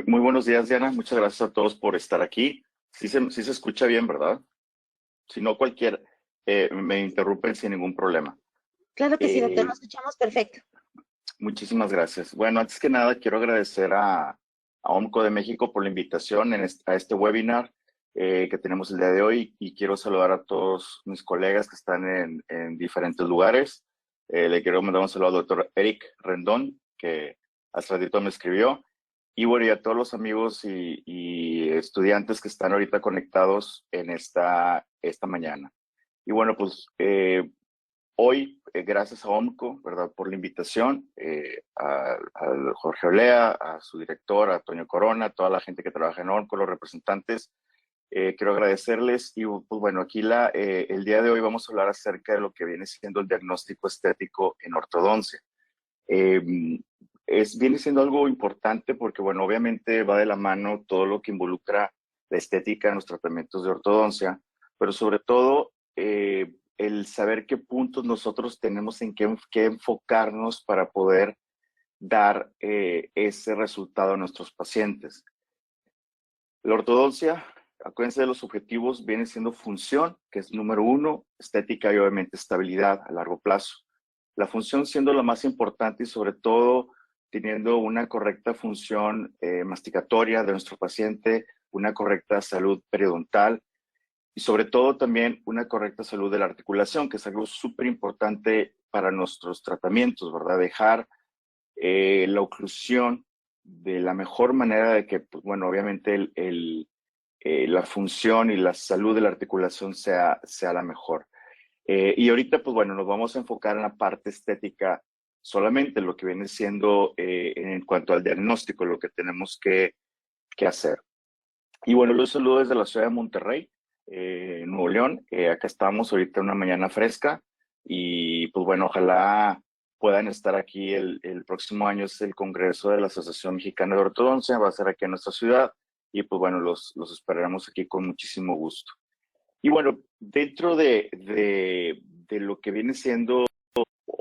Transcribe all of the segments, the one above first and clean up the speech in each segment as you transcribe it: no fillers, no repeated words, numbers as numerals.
Muy buenos días, Diana. Muchas gracias a todos por estar aquí. Sí se escucha bien, ¿verdad? Si no, me interrumpen sin ningún problema. Claro que sí, doctor, Eh, lo escuchamos perfecto. Muchísimas gracias. Bueno, antes que nada, quiero agradecer a OMCO de México por la invitación a este webinar que tenemos el día de hoy y quiero saludar a todos mis colegas que están en diferentes lugares. Le quiero mandar un saludo al doctor Eric Rendón, que hace ratito me escribió. Y bueno, y a todos los amigos y estudiantes que están ahorita conectados en esta mañana. Y bueno, pues hoy, gracias a OMCO, ¿verdad? Por la invitación, a Jorge Olea, a su director, a Toño Corona, a toda la gente que trabaja en OMCO, los representantes, quiero agradecerles. Y pues bueno, aquí el día de hoy vamos a hablar acerca de lo que viene siendo el diagnóstico estético en ortodoncia. Eh, Viene siendo algo importante porque, bueno, obviamente va de la mano todo lo que involucra la estética en los tratamientos de ortodoncia, pero sobre todo el saber qué puntos nosotros tenemos en qué enfocarnos para poder dar ese resultado a nuestros pacientes. La ortodoncia, acuérdense de los objetivos, viene siendo función, que es número uno, estética y obviamente estabilidad a largo plazo. La función siendo la más importante y sobre todo teniendo una correcta función masticatoria de nuestro paciente, una correcta salud periodontal y sobre todo también una correcta salud de la articulación, que es algo súper importante para nuestros tratamientos, ¿verdad? Dejar la oclusión de la mejor manera de que, pues, bueno, obviamente la función y la salud de la articulación sea la mejor. Y ahorita, pues bueno, nos vamos a enfocar en la parte estética solamente, lo que viene siendo en cuanto al diagnóstico, lo que tenemos que hacer. Y bueno, los saludo desde la ciudad de Monterrey, Nuevo León. Acá estamos ahorita una mañana fresca y pues bueno, ojalá puedan estar aquí el próximo año. Es el Congreso de la Asociación Mexicana de Ortodoncia, va a ser aquí en nuestra ciudad y pues bueno, los esperaremos aquí con muchísimo gusto. Y bueno, dentro de lo que viene siendo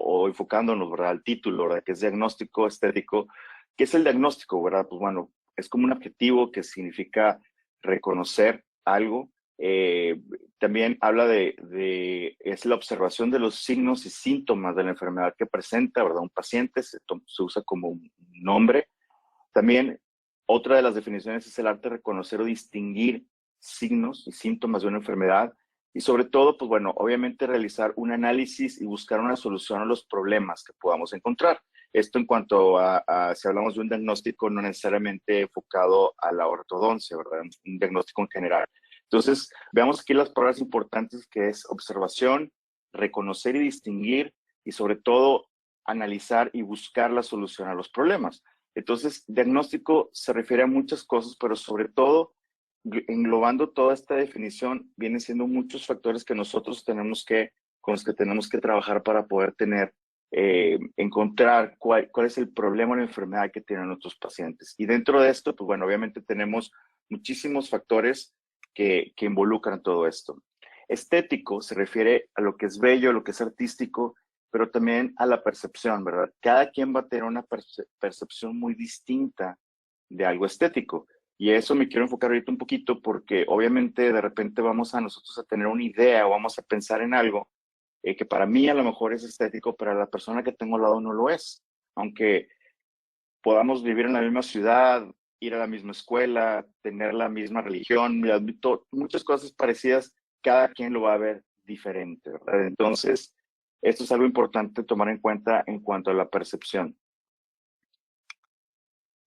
o enfocándonos, ¿verdad? Al título, ¿verdad? Que es diagnóstico estético. ¿Qué es el diagnóstico, verdad? Pues bueno, es como un adjetivo que significa reconocer algo. Eh, También habla es la observación de los signos y síntomas de la enfermedad que presenta, ¿verdad? Un paciente se usa como un nombre. También otra de las definiciones es el arte de reconocer o distinguir signos y síntomas de una enfermedad y sobre todo, pues bueno, obviamente realizar un análisis y buscar una solución a los problemas que podamos encontrar. Esto en cuanto si hablamos de un diagnóstico no necesariamente enfocado a la ortodoncia, ¿verdad? Un diagnóstico en general. Entonces, veamos aquí las palabras importantes que es observación, reconocer y distinguir y sobre todo analizar y buscar la solución a los problemas. Entonces, diagnóstico se refiere a muchas cosas, pero sobre todo, englobando toda esta definición, vienen siendo muchos factores que con los que tenemos que trabajar para poder encontrar cuál es el problema o la enfermedad que tienen nuestros pacientes. Y dentro de esto, pues bueno, obviamente tenemos muchísimos factores que involucran todo esto. Estético se refiere a lo que es bello, lo que es artístico, pero también a la percepción, ¿verdad? Cada quien va a tener una percepción muy distinta de algo estético. Y eso me quiero enfocar ahorita un poquito porque obviamente de repente vamos a nosotros a tener una idea o vamos a pensar en algo que para mí a lo mejor es estético, pero a la persona que tengo al lado no lo es. Aunque podamos vivir en la misma ciudad, ir a la misma escuela, tener la misma religión, muchas cosas parecidas, cada quien lo va a ver diferente, ¿verdad? Entonces, esto es algo importante tomar en cuenta en cuanto a la percepción.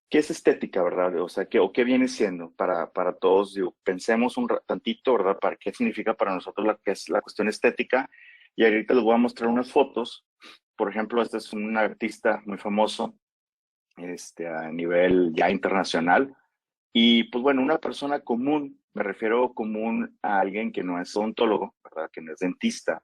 ¿Qué es estética, verdad? O sea, ¿qué viene siendo para todos? Digo, pensemos un tantito, ¿verdad? ¿Para qué significa para nosotros que es la cuestión estética? Y ahorita les voy a mostrar unas fotos. Por ejemplo, este es un artista muy famoso, a nivel ya internacional. Y pues bueno, una persona común, me refiero común a alguien que no es odontólogo, ¿verdad? Que no es dentista.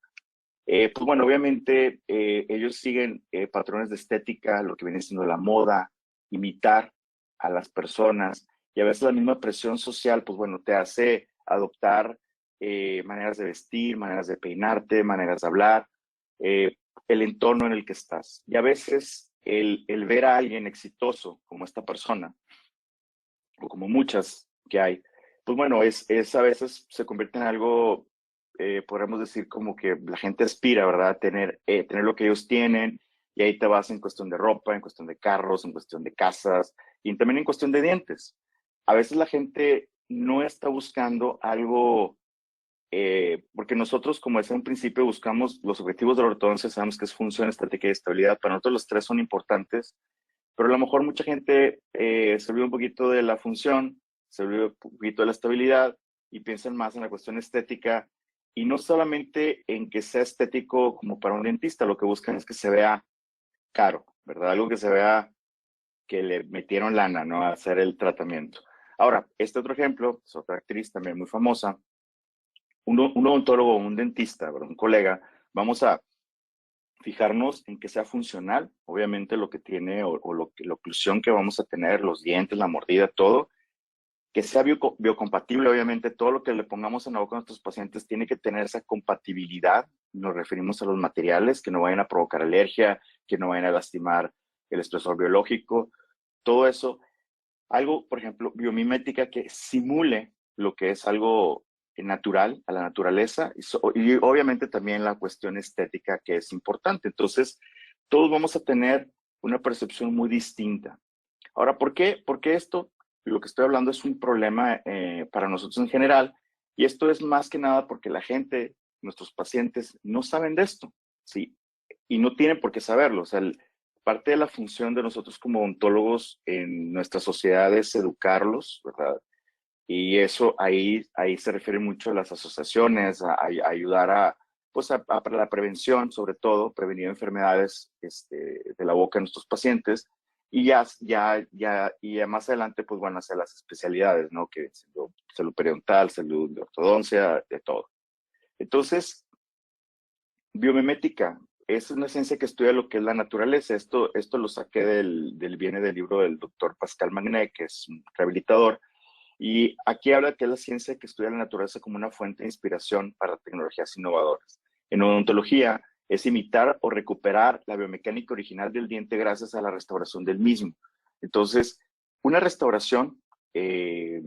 Pues bueno, obviamente ellos siguen patrones de estética, lo que viene siendo la moda, imitar a las personas y a veces la misma presión social, pues bueno, te hace adoptar maneras de vestir, maneras de peinarte, maneras de hablar, eh, el entorno en el que estás. Y a veces el ver a alguien exitoso como esta persona o como muchas que hay, pues bueno, es a veces se convierte en algo, podríamos decir como que la gente aspira, ¿verdad? Tener lo que ellos tienen, y ahí te vas en cuestión de ropa, en cuestión de carros, en cuestión de casas, y también en cuestión de dientes. A veces la gente no está buscando algo, porque nosotros, como decía en un principio, buscamos los objetivos de la ortodoncia, sabemos que es función, estética y estabilidad. Para nosotros los tres son importantes, pero a lo mejor mucha gente se olvida un poquito de la función, se olvida un poquito de la estabilidad y piensan más en la cuestión estética, y no solamente en que sea estético como para un dentista, lo que buscan es que se vea caro, ¿verdad? Algo que se vea que le metieron lana, ¿no? A hacer el tratamiento. Ahora, este otro ejemplo es otra actriz también muy famosa, un odontólogo o un dentista, ¿verdad? Un colega, vamos a fijarnos en que sea funcional, obviamente lo que tiene o la oclusión que vamos a tener, los dientes, la mordida, todo, que sea biocompatible, obviamente todo lo que le pongamos en la boca a nuestros pacientes tiene que tener esa compatibilidad, nos referimos a los materiales, que no vayan a provocar alergia, que no vayan a lastimar el estresor biológico, todo eso, algo, por ejemplo, biomimética que simule lo que es algo natural, a la naturaleza, y obviamente también la cuestión estética que es importante. Entonces, todos vamos a tener una percepción muy distinta. Ahora, ¿por qué? Porque esto, lo que estoy hablando, es un problema para nosotros en general, y esto es más que nada porque la gente, nuestros pacientes, no saben de esto, ¿sí? Y no tienen por qué saberlo. O sea, parte de la función de nosotros como odontólogos en nuestra sociedad es educarlos, ¿verdad? Y eso ahí se refiere mucho a las asociaciones, a ayudar a la prevención, sobre todo, prevenir enfermedades de la boca de nuestros pacientes. Y ya más adelante, pues van a ser las especialidades, ¿no? Que es salud periodontal, salud de ortodoncia, de todo. Entonces, biomimética es una ciencia que estudia lo que es la naturaleza. Esto lo saqué viene del libro del doctor Pascal Magnet, que es un rehabilitador, y aquí habla que es la ciencia que estudia la naturaleza como una fuente de inspiración para tecnologías innovadoras. En odontología es imitar o recuperar la biomecánica original del diente gracias a la restauración del mismo. Entonces, una restauración, eh,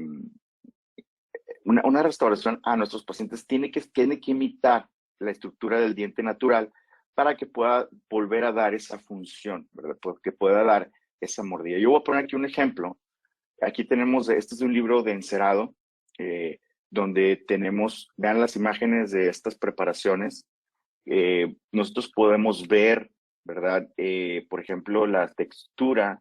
una restauración a nuestros pacientes tiene que imitar la estructura del diente natural para que pueda volver a dar esa función, ¿verdad? Que pueda dar esa mordida. Yo voy a poner aquí un ejemplo. Aquí tenemos, este es de un libro de encerado, donde tenemos, vean las imágenes de estas preparaciones. Nosotros podemos ver, ¿verdad? Por ejemplo, la textura,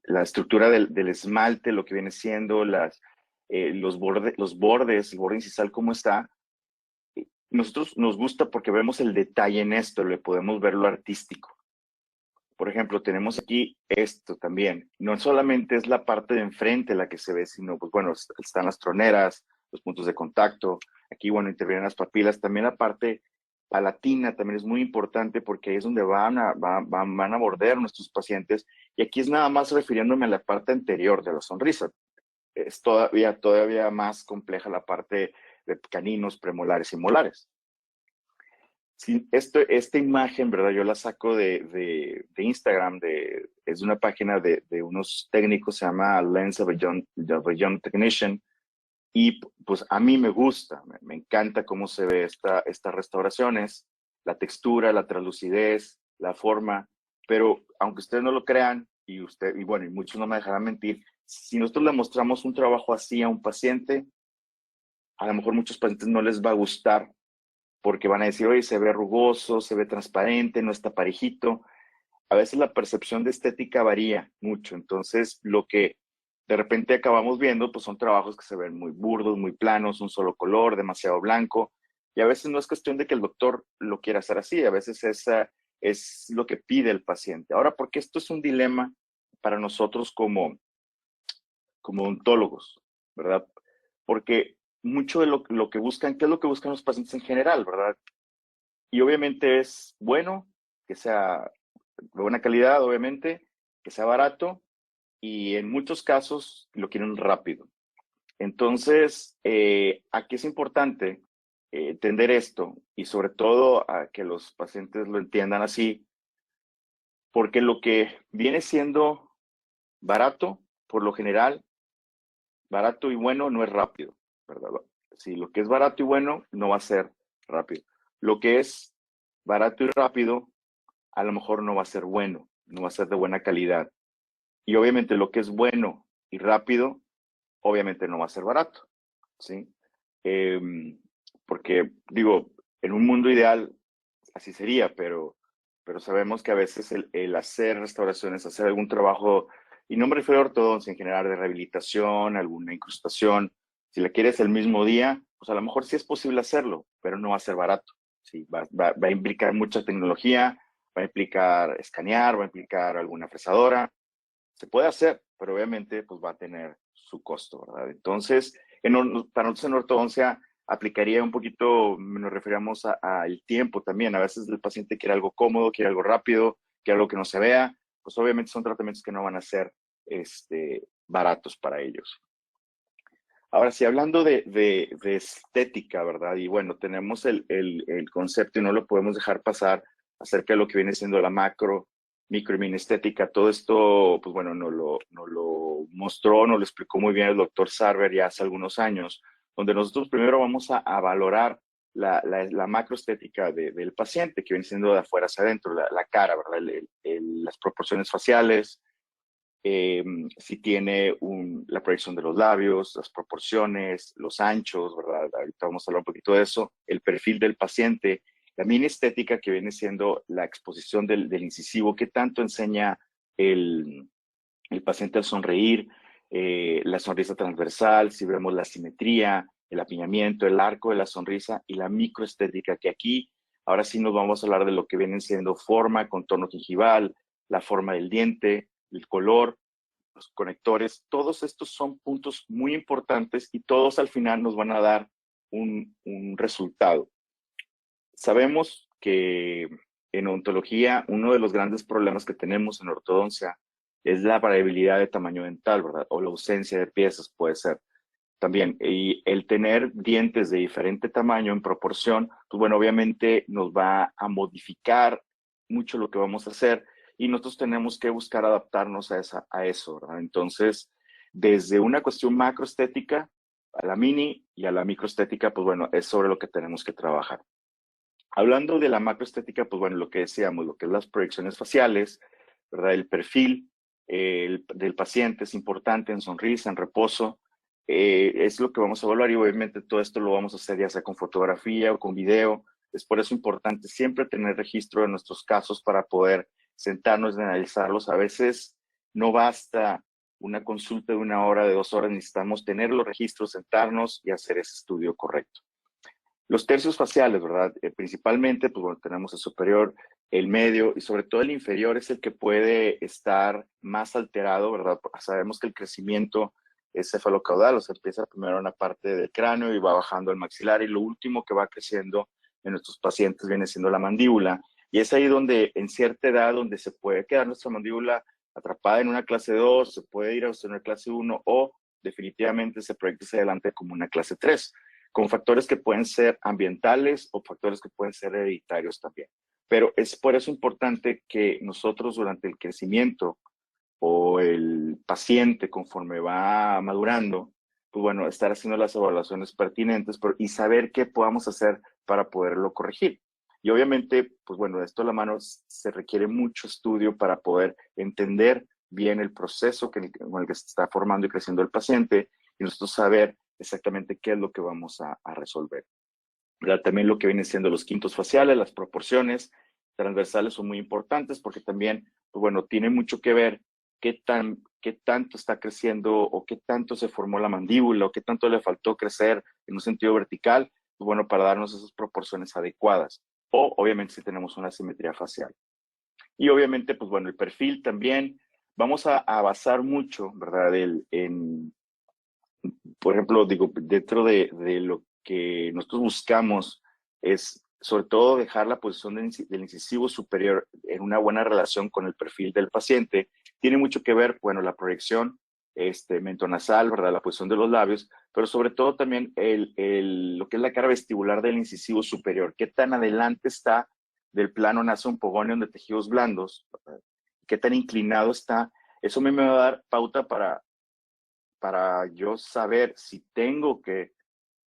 la estructura del esmalte, lo que viene siendo los bordes, el borde incisal, cómo está. Nosotros nos gusta porque vemos el detalle en esto, le podemos ver lo artístico. Por ejemplo, tenemos aquí esto también. No solamente es la parte de enfrente la que se ve, sino, pues bueno, están las troneras, los puntos de contacto. Aquí, bueno, intervienen las papilas. También la parte palatina también es muy importante porque ahí es donde van a morder nuestros pacientes. Y aquí es nada más refiriéndome a la parte anterior de la sonrisa. Es todavía más compleja la parte de caninos, premolares y molares. Sí, esta imagen, ¿verdad? Yo la saco de Instagram, es una página de unos técnicos, se llama Lens of a Young Technician, y pues a mí me gusta, me encanta cómo se ve estas restauraciones, la textura, la translucidez, la forma, pero aunque ustedes no lo crean, y bueno, y muchos no me dejarán mentir, si nosotros le mostramos un trabajo así a un paciente, a lo mejor muchos pacientes no les va a gustar porque van a decir, oye, se ve rugoso, se ve transparente, no está parejito. A veces la percepción de estética varía mucho, entonces lo que de repente acabamos viendo, pues son trabajos que se ven muy burdos, muy planos, un solo color, demasiado blanco, y a veces no es cuestión de que el doctor lo quiera hacer así, a veces esa es lo que pide el paciente. Ahora, porque esto es un dilema para nosotros como odontólogos, ¿verdad? Porque mucho de lo que buscan, ¿qué es lo que buscan los pacientes en general, verdad? Y obviamente es bueno, que sea de buena calidad, obviamente, que sea barato, y en muchos casos lo quieren rápido. Entonces, aquí es importante entender esto y sobre todo a que los pacientes lo entiendan así, porque lo que viene siendo barato, por lo general, barato y bueno no es rápido, ¿verdad? Si lo que es barato y bueno no va a ser rápido. Lo que es barato y rápido, a lo mejor no va a ser bueno, no va a ser de buena calidad. Y obviamente lo que es bueno y rápido, obviamente no va a ser barato, ¿sí? Porque, digo, en un mundo ideal así sería, pero sabemos que a veces el hacer restauraciones, hacer algún trabajo, y no me refiero a ortodoncia en general, de rehabilitación, alguna incrustación, si la quieres el mismo día, pues a lo mejor sí es posible hacerlo, pero no va a ser barato, ¿sí? Va a implicar mucha tecnología, va a implicar escanear, va a implicar alguna fresadora, se puede hacer, pero obviamente pues va a tener su costo, ¿verdad? Entonces, para nosotros en ortodoncia aplicaría un poquito, nos referíamos al tiempo también. A veces el paciente quiere algo cómodo, quiere algo rápido, quiere algo que no se vea. Pues obviamente son tratamientos que no van a ser baratos para ellos. Ahora sí, hablando de estética, ¿verdad? Y bueno, tenemos el concepto y no lo podemos dejar pasar acerca de lo que viene siendo la macro, micro y mini estética. Todo esto, pues bueno, nos lo mostró, nos lo explicó muy bien el doctor Sarver ya hace algunos años, donde nosotros primero vamos a valorar la macroestética del paciente, que viene siendo de afuera hacia adentro, la cara, ¿verdad? Las proporciones faciales, si tiene la proyección de los labios, las proporciones, los anchos, ¿verdad? Ahorita vamos a hablar un poquito de eso, el perfil del paciente, la mini estética que viene siendo la exposición del incisivo, qué tanto enseña el, el paciente al sonreír, la sonrisa transversal, si vemos la simetría, el apiñamiento, el arco de la sonrisa y la microestética, que aquí ahora sí nos vamos a hablar de lo que vienen siendo forma, contorno gingival, la forma del diente, el color, los conectores, todos estos son puntos muy importantes y todos al final nos van a dar un resultado. Sabemos que en odontología uno de los grandes problemas que tenemos en ortodoncia es la variabilidad de tamaño dental, ¿verdad? O la ausencia de piezas puede ser también. Y el tener dientes de diferente tamaño en proporción, pues bueno, obviamente nos va a modificar mucho lo que vamos a hacer y nosotros tenemos que buscar adaptarnos a eso, ¿verdad? Entonces, desde una cuestión macroestética a la mini y a la microestética, pues bueno, es sobre lo que tenemos que trabajar. Hablando de la macroestética, pues bueno, lo que decíamos, lo que es las proyecciones faciales, ¿verdad? El perfil del paciente es importante en sonrisa, en reposo, es lo que vamos a evaluar y obviamente todo esto lo vamos a hacer ya sea con fotografía o con video. Es por eso importante siempre tener registro de nuestros casos para poder sentarnos y analizarlos. A veces no basta una consulta de 1 hora, de 2 horas, necesitamos tener los registros, sentarnos y hacer ese estudio correcto. Los tercios faciales, ¿verdad? Principalmente, pues bueno, tenemos el superior, el medio y sobre todo el inferior es el que puede estar más alterado, ¿verdad? Sabemos que el crecimiento es cefalocaudal, o sea, empieza primero en la parte del cráneo y va bajando al maxilar y lo último que va creciendo en nuestros pacientes viene siendo la mandíbula. Y es ahí donde, en cierta edad, donde se puede quedar nuestra mandíbula atrapada en una clase 2, se puede ir a una clase 1 o definitivamente se proyecta hacia adelante como una clase 3 con factores que pueden ser ambientales o factores que pueden ser hereditarios también. Pero es por eso importante que nosotros durante el crecimiento o el paciente conforme va madurando, pues bueno, estar haciendo las evaluaciones pertinentes y saber qué podamos hacer para poderlo corregir. Y obviamente, pues bueno, de esto a la mano se requiere mucho estudio para poder entender bien el proceso con el que se está formando y creciendo el paciente y nosotros saber exactamente qué es lo que vamos a resolver. ¿Verdad? También lo que vienen siendo los quintos faciales, las proporciones transversales son muy importantes porque también, pues bueno, tiene mucho que ver qué tanto está creciendo o qué tanto se formó la mandíbula o qué tanto le faltó crecer en un sentido vertical, pues bueno, para darnos esas proporciones adecuadas. O obviamente si tenemos una simetría facial. Y obviamente, pues bueno, el perfil también, vamos a basar mucho, ¿verdad? Por ejemplo, digo, dentro de lo que nosotros buscamos es sobre todo dejar la posición del incisivo superior en una buena relación con el perfil del paciente. Tiene mucho que ver, bueno, la proyección mentonasal, ¿verdad? La posición de los labios, pero sobre todo también lo que es la cara vestibular del incisivo superior. ¿Qué tan adelante está del plano nasopogóneo de tejidos blandos? ¿Verdad? ¿Qué tan inclinado está Eso a mí me va a dar pauta para yo saber si tengo que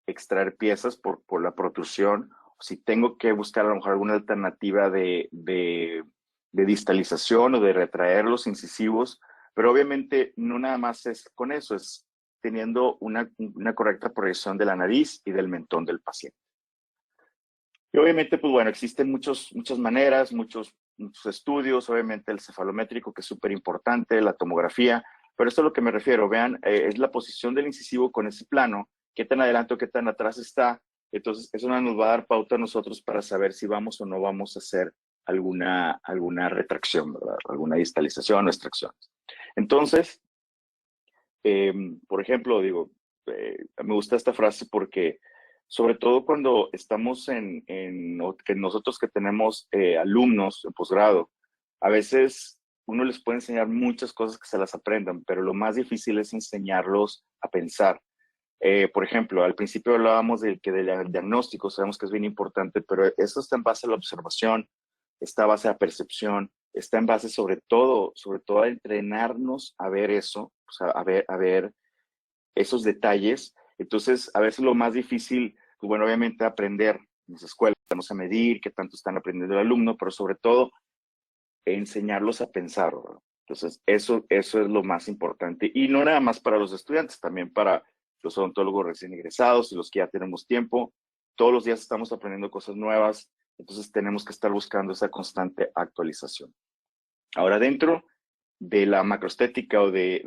extraer piezas por la protrusión, o si tengo que buscar a lo mejor alguna alternativa de distalización o de retraer los incisivos, pero obviamente no nada más es con eso, es teniendo una correcta proyección de la nariz y del mentón del paciente. Y obviamente, pues bueno, existen muchas maneras, muchos estudios, obviamente el cefalométrico, que es súper importante, la tomografía, pero esto es a lo que me refiero, vean, es la posición del incisivo con ese plano, qué tan adelante o qué tan atrás está. Entonces, eso nos va a dar pauta a nosotros para saber si vamos o no vamos a hacer alguna retracción, ¿verdad? Alguna distalización o extracción. Entonces, por ejemplo, digo, me gusta esta frase porque sobre todo cuando estamos que nosotros que tenemos alumnos en posgrado, a veces uno les puede enseñar muchas cosas que se las aprendan, pero lo más difícil es enseñarlos a pensar. Por ejemplo, al principio hablábamos del diagnóstico, sabemos que es bien importante, pero eso está en base a la observación, está en base a la percepción, está en base sobre todo a entrenarnos a ver eso, o sea, a ver esos detalles. Entonces, a veces lo más difícil, pues bueno, obviamente aprender en las escuelas, vamos a medir qué tanto están aprendiendo el alumno, pero sobre todo enseñarlos a pensar, ¿verdad? Entonces, eso es lo más importante. Y no nada más para los estudiantes, también para los odontólogos recién egresados y los que ya tenemos tiempo. Todos los días estamos aprendiendo cosas nuevas, entonces tenemos que estar buscando esa constante actualización. Ahora, dentro de la macroestética o de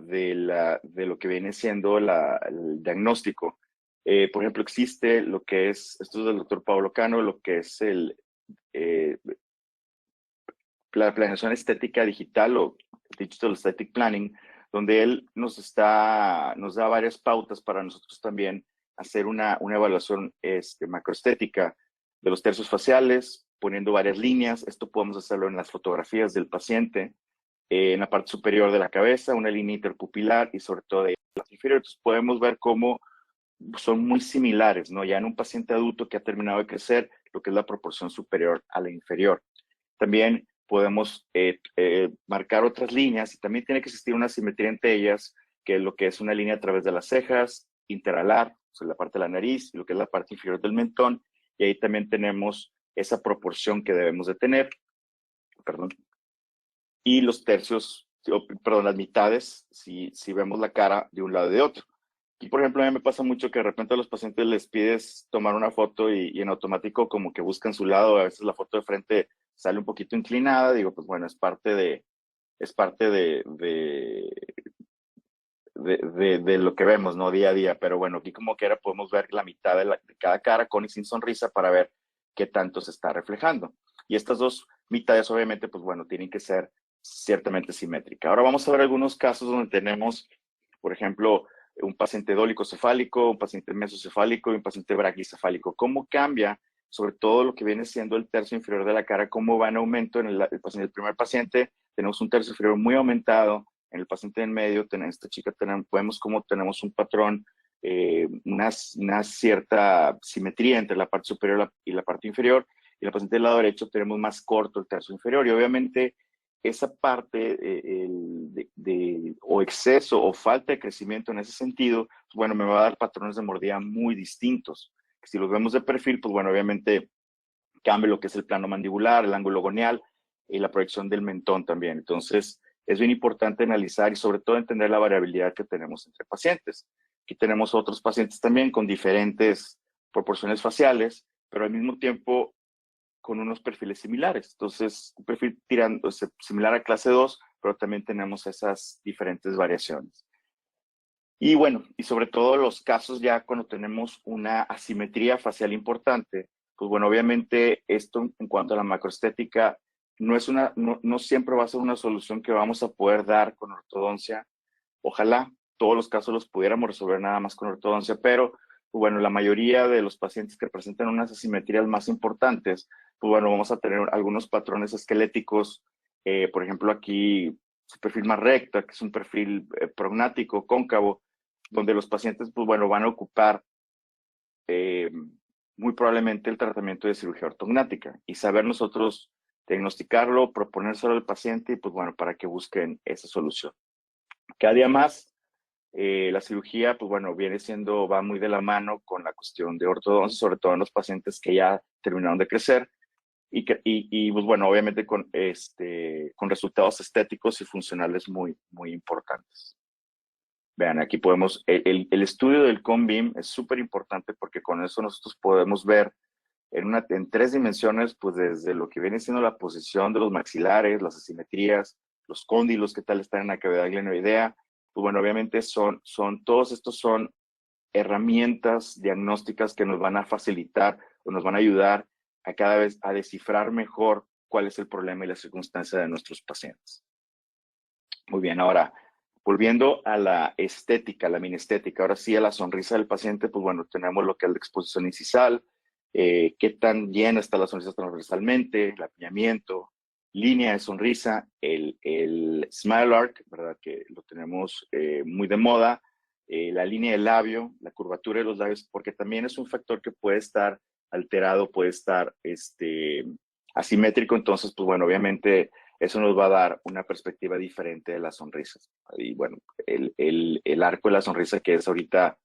lo que viene siendo el diagnóstico, por ejemplo, existe lo que es, esto es del doctor Pablo Cano, lo que es la planeación estética digital o Digital Aesthetic Planning, donde él nos da varias pautas para nosotros también hacer una evaluación macroestética de los tercios faciales, poniendo varias líneas. Esto podemos hacerlo en las fotografías del paciente, en la parte superior de la cabeza, una línea interpupilar y sobre todo de la inferior. Entonces podemos ver cómo son muy similares, ¿no? Ya en un paciente adulto que ha terminado de crecer, lo que es la proporción superior a la inferior. También podemos marcar otras líneas y también tiene que existir una simetría entre ellas, que es lo que es una línea a través de las cejas, interalar, o sea, la parte de la nariz, y lo que es la parte inferior del mentón, y ahí también tenemos esa proporción que debemos de tener, perdón, y los tercios, perdón, las mitades, si vemos la cara de un lado y de otro. Y por ejemplo, a mí me pasa mucho que de repente a los pacientes les pides tomar una foto y en automático como que buscan su lado, a veces la foto de frente sale un poquito inclinada, digo, pues bueno, es parte de lo que vemos, ¿no? Día a día, pero bueno, aquí como quiera podemos ver la mitad de cada cara con y sin sonrisa para ver qué tanto se está reflejando. Y estas dos mitades obviamente, pues bueno, tienen que ser ciertamente simétricas. Ahora vamos a ver algunos casos donde tenemos, por ejemplo, un paciente dólico-cefálico, un paciente mesocefálico y un paciente braquicefálico. ¿Cómo cambia, sobre todo lo que viene siendo el tercio inferior de la cara, cómo va en aumento en el primer paciente? Tenemos un tercio inferior muy aumentado, en el paciente en medio, esta chica, vemos cómo tenemos un patrón, una cierta simetría entre la parte superior y la parte inferior, y la paciente del lado derecho tenemos más corto el tercio inferior, y obviamente esa parte o exceso o falta de crecimiento en ese sentido, pues bueno, me va a dar patrones de mordida muy distintos. Si los vemos de perfil, pues bueno, obviamente cambia lo que es el plano mandibular, el ángulo gonial y la proyección del mentón también. Entonces, es bien importante analizar y sobre todo entender la variabilidad que tenemos entre pacientes. Aquí tenemos otros pacientes también con diferentes proporciones faciales, pero al mismo tiempo con unos perfiles similares. Entonces, un perfil similar a clase 2, pero también tenemos esas diferentes variaciones. Y bueno, y sobre todo los casos ya cuando tenemos una asimetría facial importante, pues bueno, obviamente esto en cuanto a la macroestética no siempre va a ser una solución que vamos a poder dar con ortodoncia. Ojalá todos los casos los pudiéramos resolver nada más con ortodoncia, pero pues bueno, la mayoría de los pacientes que presentan unas asimetrías más importantes, pues bueno, vamos a tener algunos patrones esqueléticos, por ejemplo aquí su perfil más recto, que es un perfil prognático, cóncavo, donde los pacientes, pues bueno, van a ocupar muy probablemente el tratamiento de cirugía ortognática y saber nosotros diagnosticarlo, proponérselo al paciente y pues bueno, para que busquen esa solución. Cada día más, la cirugía, pues bueno, va muy de la mano con la cuestión de ortodoncia, sobre todo en los pacientes que ya terminaron de crecer pues bueno, obviamente con resultados estéticos y funcionales muy, muy importantes. Vean, aquí podemos, el estudio del CONBEAM es súper importante porque con eso nosotros podemos ver en 3 dimensiones, pues desde lo que viene siendo la posición de los maxilares, las asimetrías, los cóndilos, qué tal están en la cavidad glenoidea. Pues bueno, obviamente todos estos son herramientas diagnósticas que nos van a facilitar o nos van a ayudar a cada vez a descifrar mejor cuál es el problema y la circunstancia de nuestros pacientes. Muy bien, ahora, volviendo a la estética, la minestética, ahora sí a la sonrisa del paciente, pues bueno, tenemos lo que es la exposición incisal, qué tan llena está la sonrisa transversalmente, el apiñamiento, línea de sonrisa, el smile arc, ¿verdad? Que lo tenemos muy de moda, la línea del labio, la curvatura de los labios, porque también es un factor que puede estar alterado, puede estar asimétrico, entonces, pues bueno, obviamente eso nos va a dar una perspectiva diferente de las sonrisas. Y bueno, el arco de la sonrisa, que es ahorita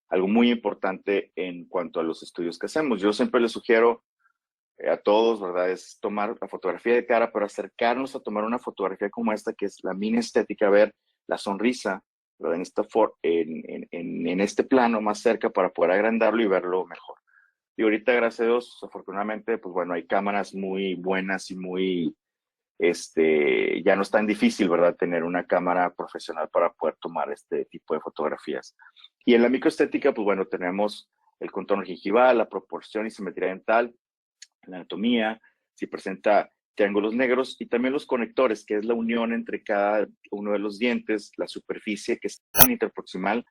algo muy importante en cuanto a los estudios que hacemos. Yo siempre les sugiero a todos, ¿verdad? Es tomar la fotografía de cara, pero acercarnos a tomar una fotografía como esta, que es la minestética, ver la sonrisa, ¿verdad? En este plano más cerca para poder agrandarlo y verlo mejor. Y ahorita, gracias a Dios, afortunadamente, pues bueno, hay cámaras muy buenas y muy, ya no es tan difícil, ¿verdad? Tener una cámara profesional para poder tomar este tipo de fotografías. Y en la microestética, pues bueno, tenemos el contorno gingival, la proporción y simetría dental, la anatomía, si presenta triángulos negros y también los conectores, que es la unión entre cada uno de los dientes, la superficie que es interproximal,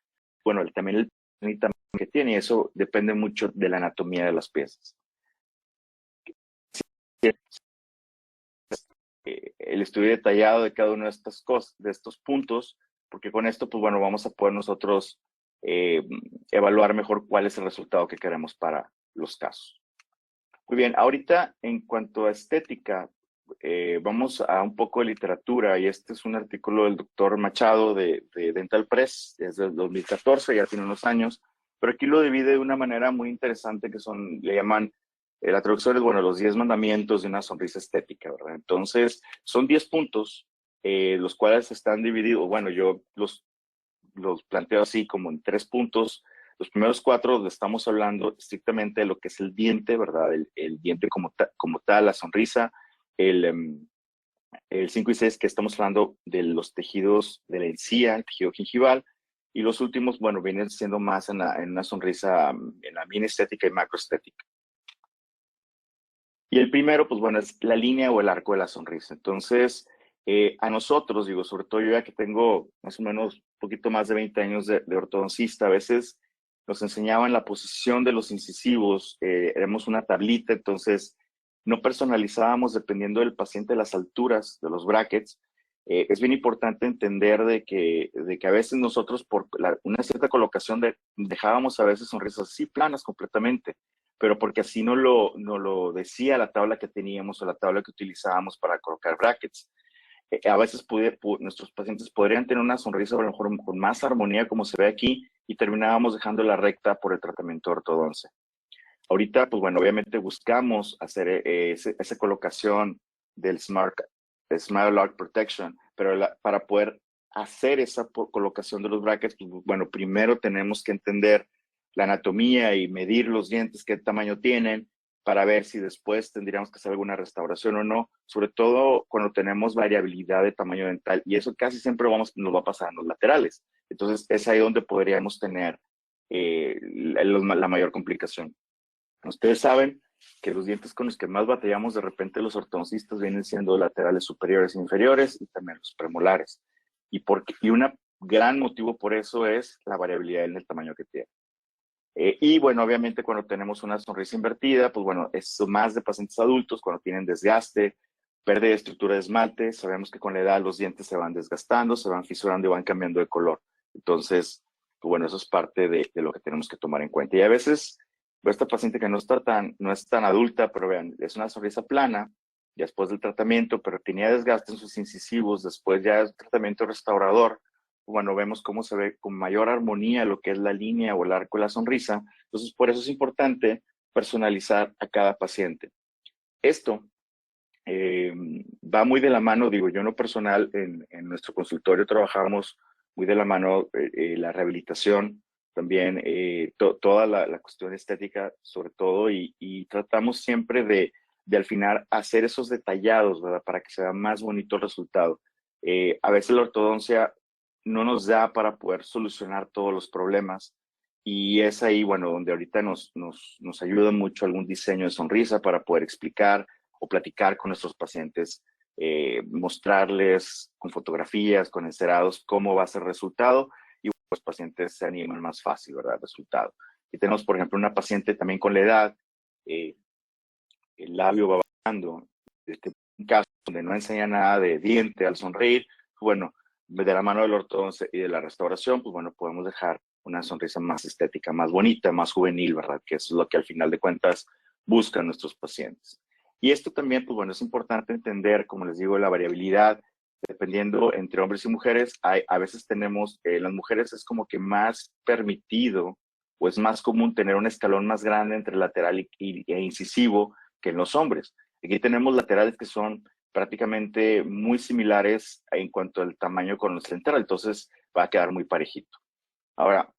bueno, también el tamaño que tiene, y eso depende mucho de la anatomía de las piezas. El estudio detallado de cada uno de estas cosas, de estos puntos, porque con esto, pues bueno, vamos a poder nosotros evaluar mejor cuál es el resultado que queremos para los casos. Muy bien, ahorita en cuanto a estética, vamos a un poco de literatura, y este es un artículo del doctor Machado de Dental Press, es del 2014, ya tiene unos años, pero aquí lo divide de una manera muy interesante que le llaman, la traducción es, bueno, los 10 mandamientos de una sonrisa estética, ¿verdad? Entonces, son 10 puntos, los cuales están divididos, bueno, yo los planteo así como en 3 puntos. Los primeros 4 estamos hablando estrictamente de lo que es el diente, ¿verdad? El diente como tal, la sonrisa. El 5 y 6 que estamos hablando de los tejidos de la encía, el tejido gingival. Y los últimos, bueno, vienen siendo más en una sonrisa, en la minestética y macroestética. Y el primero, pues bueno, es la línea o el arco de la sonrisa. Entonces, a nosotros, digo, sobre todo yo ya que tengo más o menos un poquito más de 20 años de ortodoncista, a veces nos enseñaban la posición de los incisivos, éramos una tablita, entonces no personalizábamos dependiendo del paciente las alturas de los brackets. Es bien importante entender de que a veces nosotros por una cierta colocación dejábamos a veces sonrisas así planas completamente, pero porque así no lo decía la tabla que teníamos o la tabla que utilizábamos para colocar brackets. A veces nuestros pacientes podrían tener una sonrisa a lo mejor con más armonía como se ve aquí y terminábamos dejando la recta por el tratamiento de ortodoncia. Ahorita, pues bueno, obviamente buscamos hacer esa colocación del Smile Arc Protection, pero para poder hacer esa colocación de los brackets, pues bueno, primero tenemos que entender la anatomía y medir los dientes, qué tamaño tienen, para ver si después tendríamos que hacer alguna restauración o no, sobre todo cuando tenemos variabilidad de tamaño dental, y eso casi siempre nos va a pasar en los laterales. Entonces, es ahí donde podríamos tener la mayor complicación. Ustedes saben que los dientes con los que más batallamos de repente los ortodoncistas vienen siendo laterales superiores e inferiores y también los premolares. Y un gran motivo por eso es la variabilidad en el tamaño que tiene. Y bueno, obviamente cuando tenemos una sonrisa invertida, pues bueno, es más de pacientes adultos cuando tienen desgaste, pérdida de estructura de esmalte. Sabemos que con la edad los dientes se van desgastando, se van fisurando y van cambiando de color. Entonces, pues bueno, eso es parte de lo que tenemos que tomar en cuenta. Y a veces, esta paciente que no es tan adulta, pero vean, es una sonrisa plana, después del tratamiento, pero tenía desgaste en sus incisivos, después ya del tratamiento restaurador, bueno, vemos cómo se ve con mayor armonía lo que es la línea o el arco de la sonrisa. Entonces, por eso es importante personalizar a cada paciente. Esto va muy de la mano, digo, yo en lo personal, en nuestro consultorio trabajamos muy de la mano la rehabilitación, también toda la cuestión estética, sobre todo, y tratamos siempre de al final hacer esos detallados, ¿verdad? Para que sea más bonito el resultado. A veces la ortodoncia no nos da para poder solucionar todos los problemas, y es ahí, bueno, donde ahorita nos ayuda mucho algún diseño de sonrisa para poder explicar o platicar con nuestros pacientes, mostrarles con fotografías, con encerados, cómo va a ser el resultado, y los pacientes se animan más fácil, ¿verdad? El resultado. Y tenemos, por ejemplo, una paciente también con la edad, el labio va bajando, un caso donde no enseña nada de diente al sonreír, bueno, de la mano del ortodoncia y de la restauración, pues bueno, podemos dejar una sonrisa más estética, más bonita, más juvenil, ¿verdad? Que es lo que al final de cuentas buscan nuestros pacientes. Y esto también, pues bueno, es importante entender, como les digo, la variabilidad, dependiendo entre hombres y mujeres. A veces tenemos, las mujeres es como que más permitido o es más común tener un escalón más grande entre lateral e incisivo que en los hombres. Aquí tenemos laterales que son prácticamente muy similares en cuanto al tamaño con el central, entonces va a quedar muy parejito. Ahora,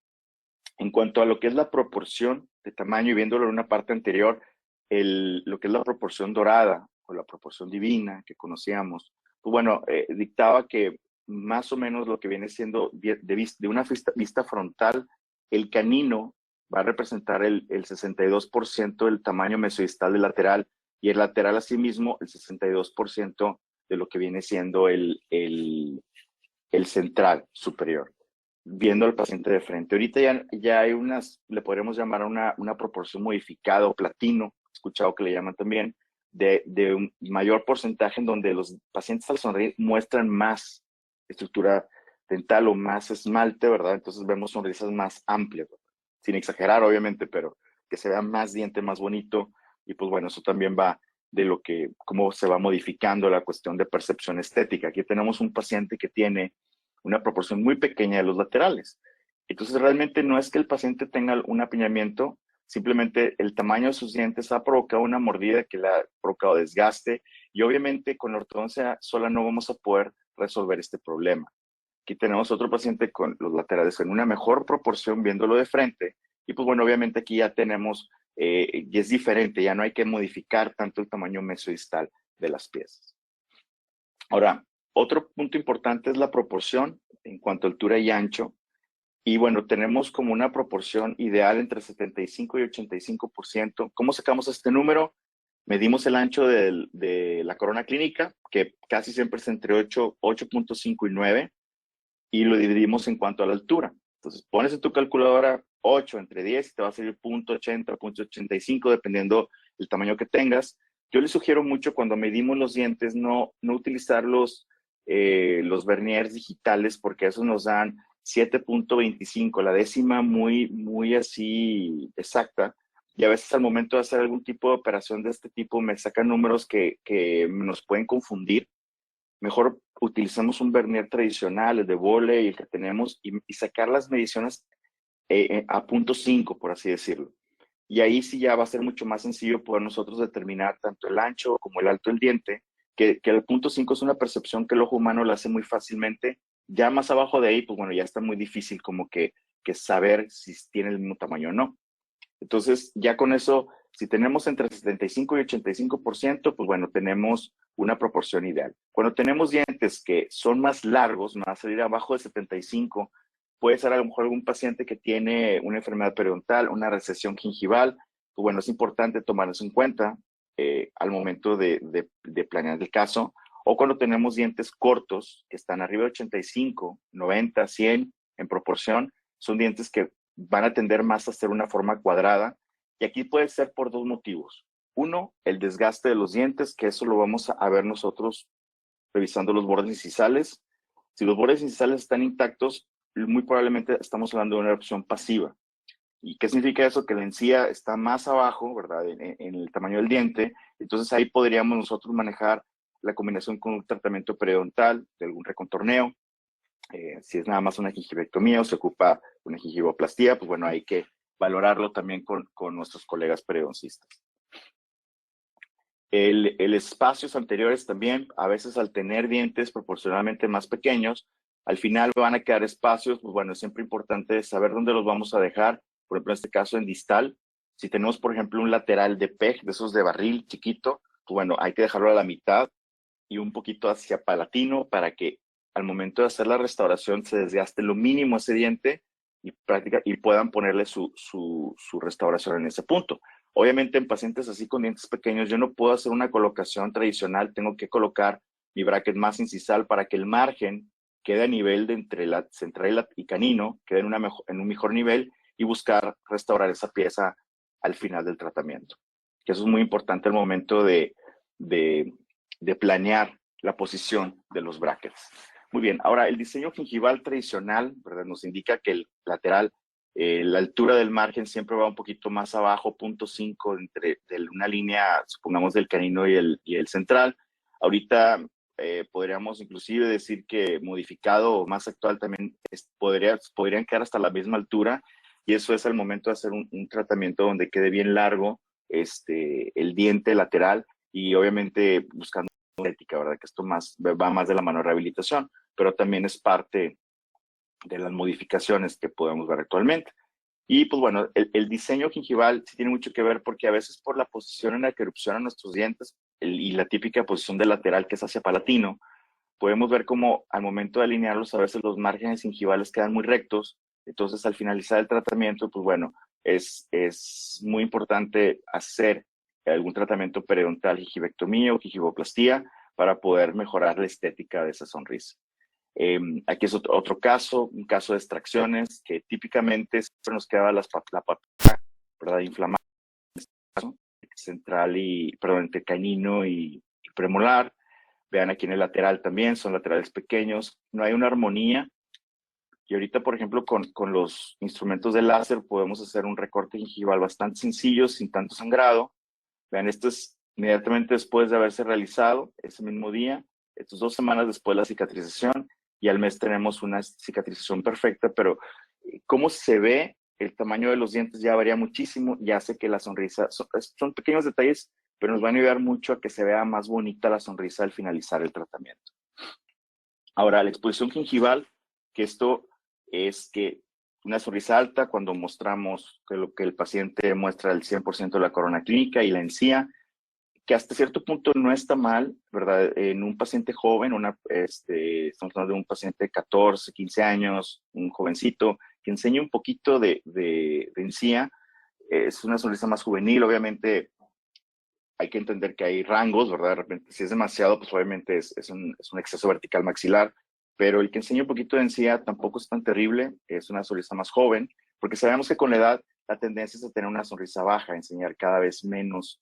en cuanto a lo que es la proporción de tamaño y viéndolo en una parte anterior, lo que es la proporción dorada o la proporción divina que conocíamos, pues bueno, dictaba que más o menos lo que viene siendo de una vista frontal, el canino va a representar el 62% del tamaño mesodistal del lateral, y el lateral asimismo el 62% de lo que viene siendo el central superior, viendo al paciente de frente. Ahorita ya hay unas, le podríamos llamar una proporción modificada o platino, he escuchado que le llaman también, de un mayor porcentaje en donde los pacientes al sonreír muestran más estructura dental o más esmalte, ¿verdad? Entonces vemos sonrisas más amplias, ¿verdad? Sin exagerar, obviamente, pero que se vea más diente, más bonito. Y pues bueno, eso también va de lo que, cómo se va modificando la cuestión de percepción estética. Aquí tenemos un paciente que tiene una proporción muy pequeña de los laterales. Entonces, realmente no es que el paciente tenga un apiñamiento, simplemente el tamaño de sus dientes ha provocado una mordida que le ha provocado desgaste, y obviamente con la ortodoncia sola no vamos a poder resolver este problema. Aquí tenemos otro paciente con los laterales en una mejor proporción viéndolo de frente, y pues bueno, obviamente aquí ya tenemos, y es diferente, ya no hay que modificar tanto el tamaño mesodistal de las piezas. Ahora, otro punto importante es la proporción en cuanto a altura y ancho. Y bueno, tenemos como una proporción ideal entre 75 y 85%. ¿Cómo sacamos este número? Medimos el ancho de la corona clínica, que casi siempre es entre 8.5 y 9, y lo dividimos en cuanto a la altura. Entonces, pones en tu calculadora 8 entre 10 y te va a salir 0.80, 0.85, dependiendo del tamaño que tengas. Yo les sugiero mucho cuando medimos los dientes no utilizar los verniers digitales, porque esos nos dan 7.25, la décima muy así exacta. Y a veces al momento de hacer algún tipo de operación de este tipo me sacan números que nos pueden confundir. Mejor utilizamos un vernier tradicional, el de Bole y el que tenemos, y sacar las mediciones a punto 5, por así decirlo. Y ahí sí ya va a ser mucho más sencillo poder nosotros determinar tanto el ancho como el alto del diente, que el punto 5 es una percepción que el ojo humano la hace muy fácilmente. Ya más abajo de ahí, pues bueno, ya está muy difícil como que saber si tiene el mismo tamaño o no. Entonces, ya con eso, si tenemos entre 75 y 85%, pues bueno, tenemos una proporción ideal. Cuando tenemos dientes que son más largos, van a salir abajo de 75, puede ser a lo mejor algún paciente que tiene una enfermedad periodontal, una recesión gingival, pues bueno, es importante tomarlos en cuenta al momento de planear el caso. O cuando tenemos dientes cortos, que están arriba de 85, 90, 100 en proporción, son dientes que van a tender más a ser una forma cuadrada, y aquí puede ser por dos motivos. Uno, el desgaste de los dientes, que eso lo vamos a ver nosotros revisando los bordes incisales. Si los bordes incisales están intactos, muy probablemente estamos hablando de una erupción pasiva. ¿Y qué significa eso? Que la encía está más abajo, ¿verdad? En el tamaño del diente. Entonces ahí podríamos nosotros manejar la combinación con un tratamiento periodontal, de algún recontorneo. Si es nada más una gingivectomía o se ocupa una gingivoplastía, pues bueno, hay que valorarlo también con nuestros colegas periodoncistas. El espacios anteriores también, a veces al tener dientes proporcionalmente más pequeños, al final van a quedar espacios, pues bueno, es siempre importante saber dónde los vamos a dejar, por ejemplo, en este caso en distal. Si tenemos, por ejemplo, un lateral de PEG, de esos de barril chiquito, pues bueno, hay que dejarlo a la mitad y un poquito hacia palatino para que al momento de hacer la restauración se desgaste lo mínimo ese diente y puedan ponerle su restauración en ese punto. Obviamente en pacientes así con dientes pequeños yo no puedo hacer una colocación tradicional, tengo que colocar mi bracket más incisal para que el margen quede a nivel de entre la central y canino, quede en un mejor nivel y buscar restaurar esa pieza al final del tratamiento. Que eso es muy importante al momento de planear la posición de los brackets. Muy bien, ahora el diseño gingival tradicional, ¿verdad? Nos indica que el lateral, la altura del margen siempre va un poquito más abajo, 0.5 entre de una línea, supongamos, del canino y el central. Ahorita podríamos inclusive decir que modificado o más actual también podrían quedar hasta la misma altura y eso es al momento de hacer un tratamiento donde quede bien largo el diente lateral y obviamente buscando ética, ¿verdad? Que esto va más de la mano de rehabilitación, pero también es parte de las modificaciones que podemos ver actualmente. Y pues bueno, el diseño gingival sí tiene mucho que ver porque a veces por la posición en la que erupcionan nuestros dientes y la típica posición del lateral que es hacia palatino, podemos ver como al momento de alinearlos a veces los márgenes gingivales quedan muy rectos. Entonces al finalizar el tratamiento, pues bueno, es muy importante hacer algún tratamiento periodontal, gingivectomía o gingivoplastía para poder mejorar la estética de esa sonrisa. Aquí es otro caso, un caso de extracciones que típicamente siempre nos queda la papila, ¿verdad? Inflamada, central entre canino y premolar. Vean aquí en el lateral también, son laterales pequeños, no hay una armonía. Y ahorita, por ejemplo, con los instrumentos de láser podemos hacer un recorte gingival bastante sencillo, sin tanto sangrado. Vean, esto es inmediatamente después de haberse realizado, ese mismo día, estas 2 semanas después de la cicatrización, y al mes tenemos una cicatrización perfecta, pero cómo se ve, el tamaño de los dientes ya varía muchísimo y hace que la sonrisa, son pequeños detalles, pero nos van a ayudar mucho a que se vea más bonita la sonrisa al finalizar el tratamiento. Ahora, la exposición gingival, que esto es que una sonrisa alta cuando mostramos que el paciente muestra el 100% de la corona clínica y la encía, que hasta cierto punto no está mal, ¿verdad? En un paciente joven, estamos hablando de un paciente de 14, 15 años, un jovencito, que enseña un poquito de encía, es una sonrisa más juvenil, obviamente hay que entender que hay rangos, ¿verdad? De repente, si es demasiado, pues obviamente es un exceso vertical maxilar, pero el que enseña un poquito de encía tampoco es tan terrible, es una sonrisa más joven, porque sabemos que con la edad la tendencia es a tener una sonrisa baja, a enseñar cada vez menos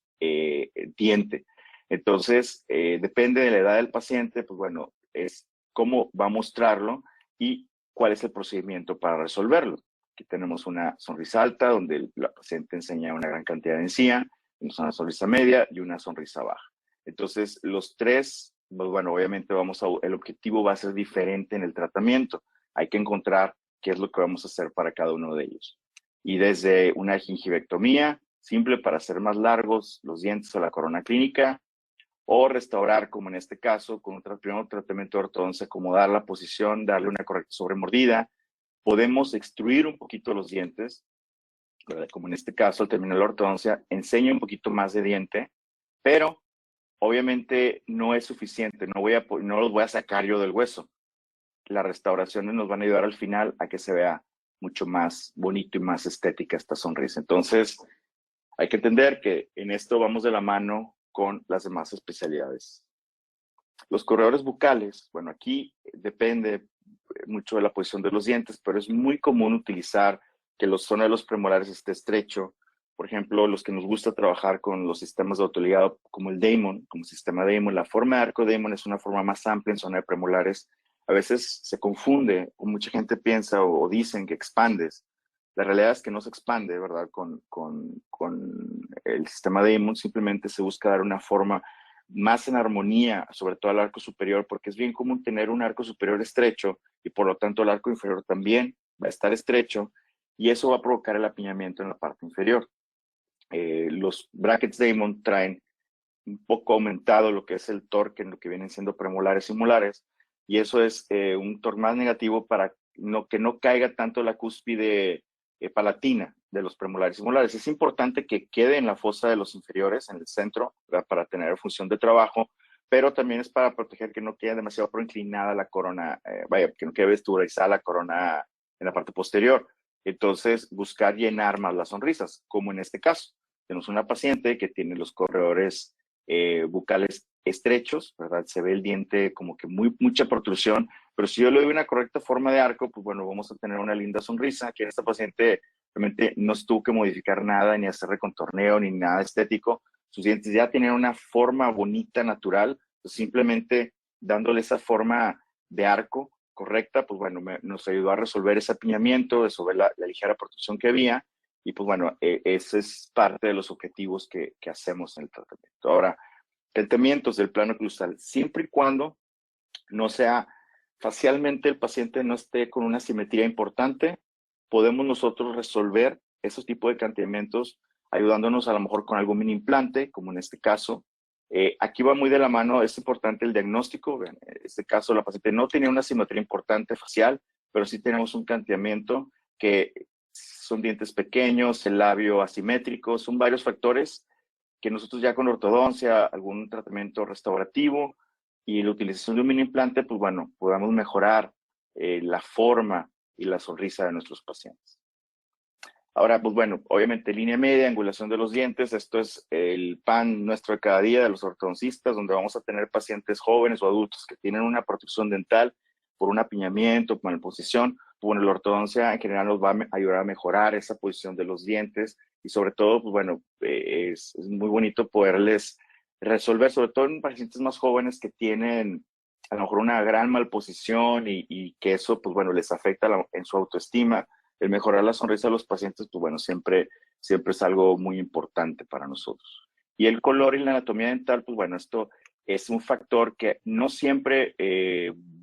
diente. Entonces, depende de la edad del paciente, pues bueno, es cómo va a mostrarlo y cuál es el procedimiento para resolverlo. Aquí tenemos una sonrisa alta, donde la paciente enseña una gran cantidad de encía, una sonrisa media y una sonrisa baja. Entonces, los tres, pues bueno, obviamente el objetivo va a ser diferente en el tratamiento. Hay que encontrar qué es lo que vamos a hacer para cada uno de ellos. Y desde una gingivectomía simple para hacer más largos los dientes o la corona clínica, o restaurar, como en este caso, con un primer tratamiento de ortodoncia, acomodar la posición, darle una correcta sobremordida. Podemos extruir un poquito los dientes, ¿verdad? Como en este caso, al terminar la ortodoncia, enseña un poquito más de diente, pero obviamente no es suficiente, no los voy a sacar yo del hueso. Las restauraciones nos van a ayudar al final a que se vea mucho más bonito y más estética esta sonrisa. Entonces, hay que entender que en esto vamos de la mano con las demás especialidades. Los corredores bucales, bueno, aquí depende mucho de la posición de los dientes, pero es muy común utilizar que la zona de los premolares esté estrecho. Por ejemplo, los que nos gusta trabajar con los sistemas de autoligado como el Damon, como sistema Damon, la forma de arco Damon es una forma más amplia en zona de premolares. A veces se confunde, o mucha gente piensa o dicen que expandes. La realidad es que no se expande, ¿verdad? Con el sistema Damon simplemente se busca dar una forma más en armonía, sobre todo al arco superior, porque es bien común tener un arco superior estrecho y por lo tanto el arco inferior también va a estar estrecho y eso va a provocar el apiñamiento en la parte inferior. Los brackets Damon traen un poco aumentado lo que es el torque en lo que vienen siendo premolares y molares, y eso es un torque más negativo para que no caiga tanto la cúspide palatina de los premolares y molares. Es importante que quede en la fosa de los inferiores, en el centro, ¿verdad? Para tener función de trabajo, pero también es para proteger que no quede demasiado inclinada la corona, vaya, que no quede vestibularizada la corona en la parte posterior. Entonces, buscar llenar más las sonrisas, como en este caso. Tenemos una paciente que tiene los corredores bucales estrechos, ¿verdad? Se ve el diente como que mucha protrusión, pero si yo le doy una correcta forma de arco, pues bueno, vamos a tener una linda sonrisa, que en esta paciente realmente no se tuvo que modificar nada, ni hacer recontorneo, ni nada estético. Sus dientes ya tienen una forma bonita, natural, pues simplemente dándole esa forma de arco correcta, pues bueno, nos ayudó a resolver ese apiñamiento, resolver la ligera protrusión que había, y pues bueno, ese es parte de los objetivos que hacemos en el tratamiento. Ahora, tratamientos del plano oclusal, siempre y cuando no sea facialmente el paciente no esté con una simetría importante, podemos nosotros resolver esos tipos de tratamientos ayudándonos a lo mejor con algún mini implante, como en este caso. Aquí va muy de la mano, es importante el diagnóstico. En este caso, la paciente no tenía una simetría importante facial, pero sí tenemos un canteamiento que son dientes pequeños, el labio asimétrico, son varios factores que nosotros ya con ortodoncia, algún tratamiento restaurativo y la utilización de un mini implante, pues bueno, podamos mejorar la forma y la sonrisa de nuestros pacientes. Ahora, pues bueno, obviamente línea media, angulación de los dientes, esto es el pan nuestro de cada día de los ortodoncistas, donde vamos a tener pacientes jóvenes o adultos que tienen una protrusión dental por un apiñamiento, por malposición. Bueno, la ortodoncia en general nos va a ayudar a mejorar esa posición de los dientes y sobre todo, pues bueno, es muy bonito poderles resolver, sobre todo en pacientes más jóvenes que tienen a lo mejor una gran malposición y que eso, pues bueno, les afecta en su autoestima. El mejorar la sonrisa de los pacientes, pues bueno, siempre es algo muy importante para nosotros. Y el color y la anatomía dental, pues bueno, esto es un factor que no siempre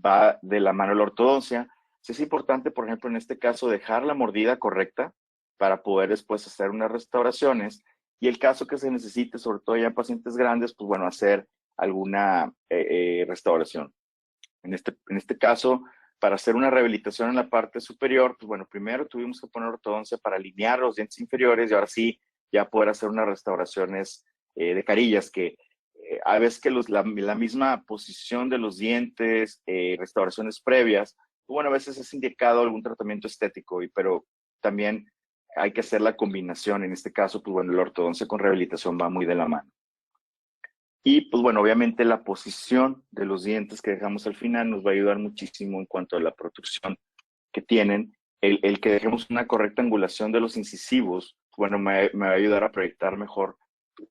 va de la mano de la ortodoncia. Sí es importante, por ejemplo, en este caso, dejar la mordida correcta para poder después hacer unas restauraciones. Y el caso que se necesite, sobre todo ya en pacientes grandes, pues bueno, hacer alguna restauración. En este caso, para hacer una rehabilitación en la parte superior, pues bueno, primero tuvimos que poner ortodoncia para alinear los dientes inferiores y ahora sí ya poder hacer unas restauraciones de carillas que a veces que la misma posición de los dientes, restauraciones previas, pues bueno, a veces es indicado algún tratamiento estético, pero también hay que hacer la combinación. En este caso, pues bueno, la ortodoncia con rehabilitación va muy de la mano. Y pues bueno, obviamente la posición de los dientes que dejamos al final nos va a ayudar muchísimo en cuanto a la protrusión que tienen. El que dejemos una correcta angulación de los incisivos, bueno, me va a ayudar a proyectar mejor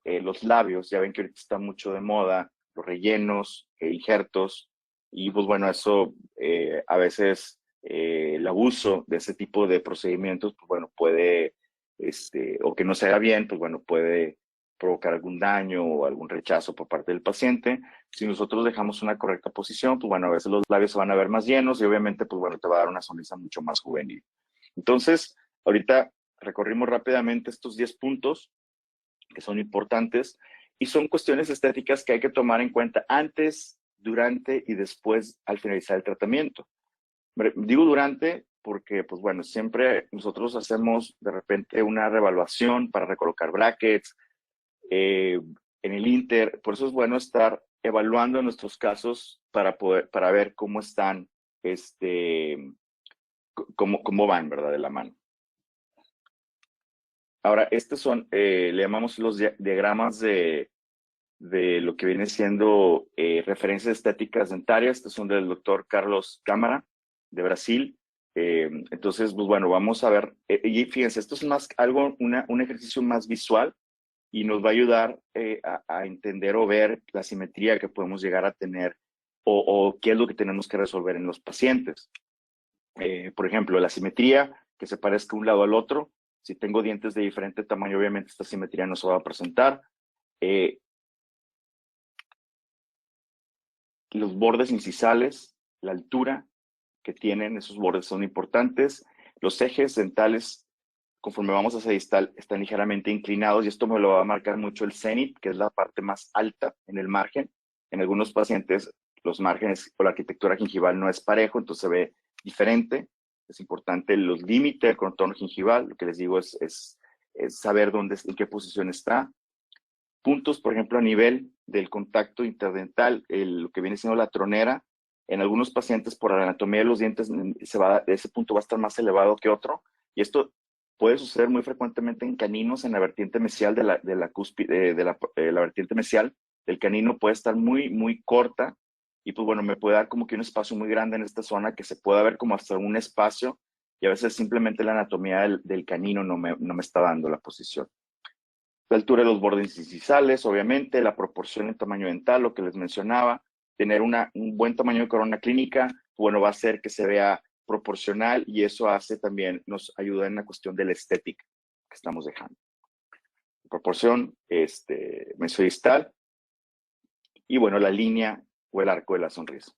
los labios. Ya ven que ahorita está mucho de moda los rellenos, injertos, y pues bueno, eso a veces el abuso de ese tipo de procedimientos, pues bueno, puede, o que no se haga bien, pues bueno, puede provocar algún daño o algún rechazo por parte del paciente. Si nosotros dejamos una correcta posición, pues bueno, a veces los labios se van a ver más llenos y obviamente, pues bueno, te va a dar una sonrisa mucho más juvenil. Entonces, ahorita recorrimos rápidamente estos 10 puntos que son importantes y son cuestiones estéticas que hay que tomar en cuenta antes, durante y después al finalizar el tratamiento. Digo durante porque, pues bueno, siempre nosotros hacemos de repente una reevaluación para recolocar brackets, en el Inter, por eso es bueno estar evaluando nuestros casos para ver cómo están, cómo van, ¿verdad? De la mano. Ahora, estos son, le llamamos los diagramas de lo que viene siendo referencias estéticas dentarias. Estos son del doctor Carlos Cámara, de Brasil. Entonces, pues bueno, vamos a ver, y fíjense, esto es más un ejercicio más visual, y nos va a ayudar a entender o ver la simetría que podemos llegar a tener o qué es lo que tenemos que resolver en los pacientes. Por ejemplo, la simetría, que se parezca un lado al otro. Si tengo dientes de diferente tamaño, obviamente esta simetría no se va a presentar. los bordes incisales, la altura que tienen, esos bordes son importantes. Los ejes dentales, conforme vamos hacia distal, están ligeramente inclinados y esto me lo va a marcar mucho el cenit, que es la parte más alta en el margen. En algunos pacientes los márgenes o la arquitectura gingival no es parejo, entonces se ve diferente. Es importante los límites del contorno gingival. Lo que les digo es saber dónde, en qué posición está. Puntos, por ejemplo, a nivel del contacto interdental, lo que viene siendo la tronera. En algunos pacientes, por la anatomía de los dientes, ese punto va a estar más elevado que otro. Y esto puede suceder muy frecuentemente en caninos en la vertiente mesial de la cúspide, la vertiente mesial del canino puede estar muy, muy corta. Y pues bueno, me puede dar como que un espacio muy grande en esta zona que se pueda ver como hasta un espacio. Y a veces simplemente la anatomía del canino no me está dando la posición. La altura de los bordes incisales, obviamente, la proporción en tamaño dental, lo que les mencionaba, tener un buen tamaño de corona clínica, bueno, va a hacer que se vea proporcional y eso hace también, nos ayuda en la cuestión de la estética que estamos dejando. Proporción mesodistal y bueno, la línea o el arco de la sonrisa.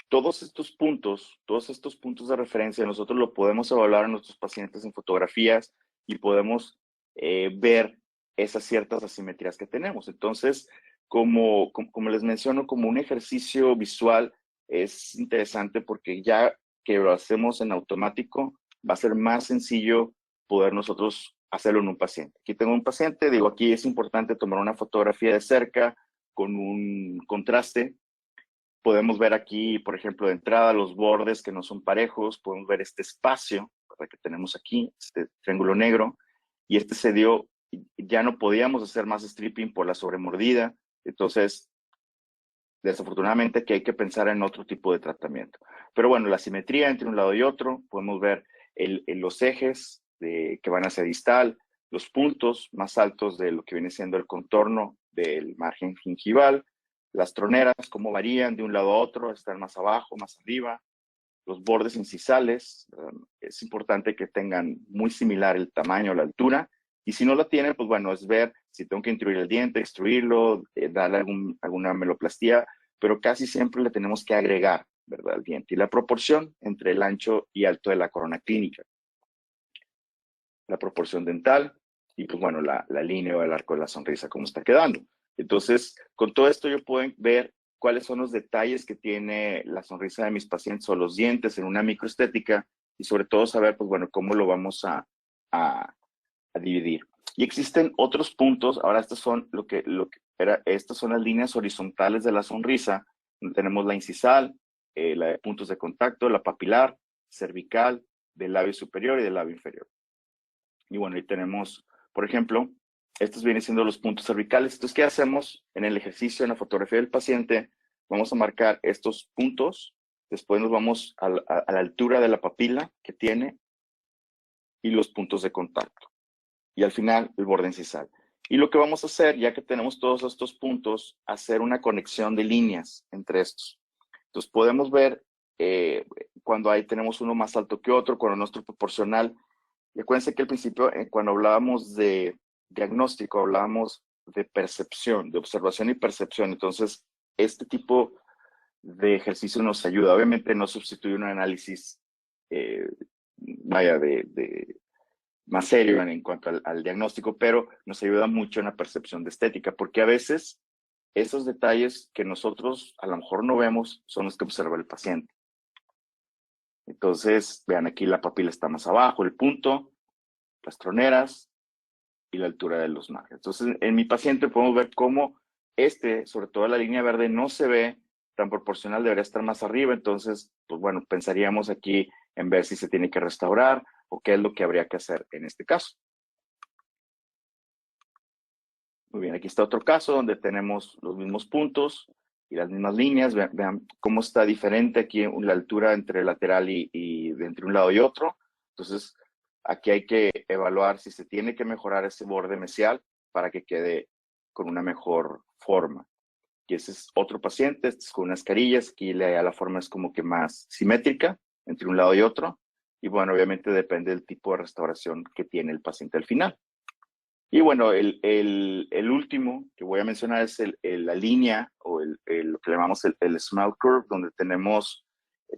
Todos estos puntos de referencia, nosotros lo podemos evaluar en nuestros pacientes en fotografías y podemos ver esas ciertas asimetrías que tenemos. Entonces, como les menciono, como un ejercicio visual es interesante porque ya que lo hacemos en automático, va a ser más sencillo poder nosotros hacerlo en un paciente. Aquí tengo un paciente, digo, aquí es importante tomar una fotografía de cerca con un contraste. Podemos ver aquí, por ejemplo, de entrada los bordes que no son parejos, podemos ver este espacio que tenemos aquí, este triángulo negro, y este se dio, ya no podíamos hacer más stripping por la sobremordida, entonces desafortunadamente que hay que pensar en otro tipo de tratamiento. Pero bueno, la simetría entre un lado y otro, podemos ver los ejes que van hacia distal, los puntos más altos de lo que viene siendo el contorno del margen gingival, las troneras, cómo varían de un lado a otro, están más abajo, más arriba, los bordes incisales, es importante que tengan muy similar el tamaño, la altura, y si no la tienen, pues bueno, es ver si tengo que intruir el diente, extruirlo, darle alguna meloplastía, pero casi siempre le tenemos que agregar, ¿verdad?, el diente. Y la proporción entre el ancho y alto de la corona clínica. La proporción dental y pues bueno, la línea o el arco de la sonrisa, cómo está quedando. Entonces, con todo esto yo puedo ver cuáles son los detalles que tiene la sonrisa de mis pacientes o los dientes en una microestética y sobre todo saber, pues bueno, cómo lo vamos a dividir. Y existen otros puntos, ahora estos son estas son las líneas horizontales de la sonrisa, donde tenemos la incisal, la de puntos de contacto, la papilar, cervical, del labio superior y del labio inferior. Y bueno, ahí tenemos, por ejemplo, estos vienen siendo los puntos cervicales. Entonces, ¿qué hacemos en el ejercicio, en la fotografía del paciente? Vamos a marcar estos puntos, después nos vamos a la altura de la papila que tiene y los puntos de contacto. Y al final, el borde incisal. Y lo que vamos a hacer, ya que tenemos todos estos puntos, hacer una conexión de líneas entre estos. Entonces, podemos ver cuando ahí tenemos uno más alto que otro, cuando nuestro proporcional. Y acuérdense que al principio, cuando hablábamos de diagnóstico, hablábamos de percepción, de observación y percepción. Entonces, este tipo de ejercicio nos ayuda. Obviamente no sustituye un análisis, más serio en cuanto al diagnóstico, pero nos ayuda mucho en la percepción de estética, porque a veces esos detalles que nosotros a lo mejor no vemos son los que observa el paciente. Entonces, vean aquí la papila está más abajo, el punto, las troneras y la altura de los márgenes. Entonces, en mi paciente podemos ver cómo sobre todo la línea verde, no se ve tan proporcional, debería estar más arriba. Entonces, pues bueno, pensaríamos aquí en ver si se tiene que restaurar o qué es lo que habría que hacer en este caso. Muy bien, aquí está otro caso donde tenemos los mismos puntos y las mismas líneas. Vean cómo está diferente aquí la altura entre lateral y entre un lado y otro. Entonces, aquí hay que evaluar si se tiene que mejorar ese borde mesial para que quede con una mejor forma. Y ese es otro paciente, este es con unas carillas, aquí la forma es como que más simétrica entre un lado y otro. Y bueno, obviamente depende del tipo de restauración que tiene el paciente al final. Y bueno, el último que voy a mencionar es la línea o lo que llamamos el smell curve, donde tenemos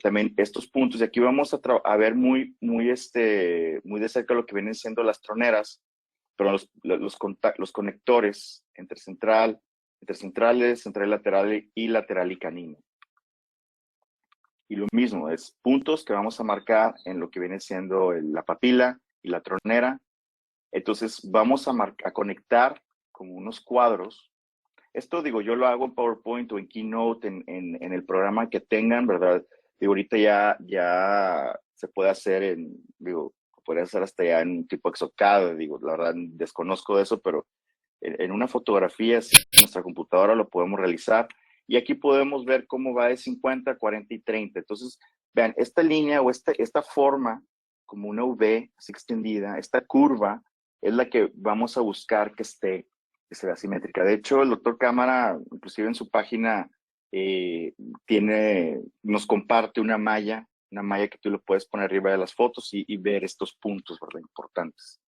también estos puntos. Y aquí vamos a ver muy de cerca lo que vienen siendo las troneras, pero los conectores entre centrales, central y lateral y canino. Y lo mismo, es puntos que vamos a marcar en lo que viene siendo la papila y la tronera. Entonces vamos a conectar como unos cuadros. Esto digo, yo lo hago en PowerPoint o en Keynote, en el programa que tengan, ¿verdad? Digo, ahorita ya se puede hacer digo, puede hacer hasta ya en un tipo Exocad, digo, la verdad desconozco de eso, pero en una fotografía, en nuestra computadora lo podemos realizar. Y aquí podemos ver cómo va de 50, 40 y 30. Entonces, vean, esta línea o esta forma, como una V así extendida, esta curva, es la que vamos a buscar que se vea simétrica. De hecho, el doctor Cámara, inclusive en su página, nos comparte una malla que tú le puedes poner arriba de las fotos y ver estos puntos, ¿verdad? Importantes.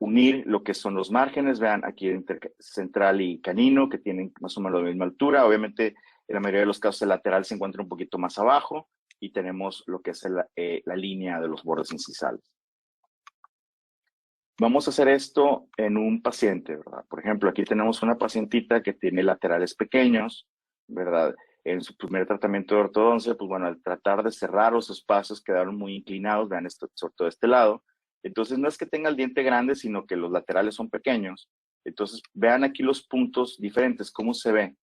Unir lo que son los márgenes, vean aquí central y canino, que tienen más o menos la misma altura. Obviamente, en la mayoría de los casos, el lateral se encuentra un poquito más abajo y tenemos lo que es la línea de los bordes incisales. Vamos a hacer esto en un paciente, ¿verdad? Por ejemplo, aquí tenemos una pacientita que tiene laterales pequeños, ¿verdad? En su primer tratamiento de ortodoncia, pues bueno, al tratar de cerrar los espacios quedaron muy inclinados, vean esto, sobre todo de este lado. Entonces, no es que tenga el diente grande, sino que los laterales son pequeños. Entonces, vean aquí los puntos diferentes, cómo se ve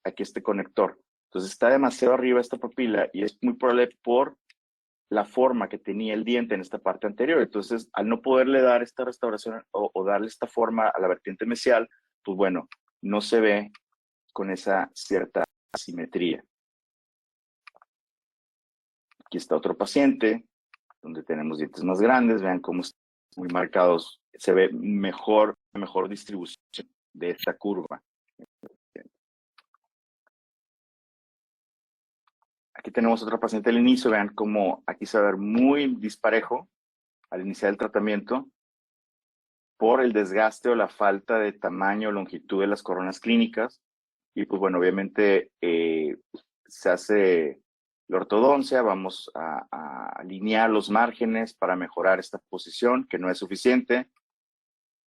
aquí este conector. Entonces, está demasiado arriba esta papila y es muy probable por la forma que tenía el diente en esta parte anterior. Entonces, al no poderle dar esta restauración o darle esta forma a la vertiente mesial, pues bueno, no se ve con esa cierta asimetría. Aquí está otro paciente, donde tenemos dientes más grandes, vean cómo están muy marcados, se ve mejor distribución de esta curva. Aquí tenemos otro paciente al inicio, vean cómo aquí se va a ver muy disparejo al iniciar el tratamiento por el desgaste o la falta de tamaño o longitud de las coronas clínicas. Y pues bueno, obviamente se hace la ortodoncia, vamos a alinear los márgenes para mejorar esta posición, que no es suficiente.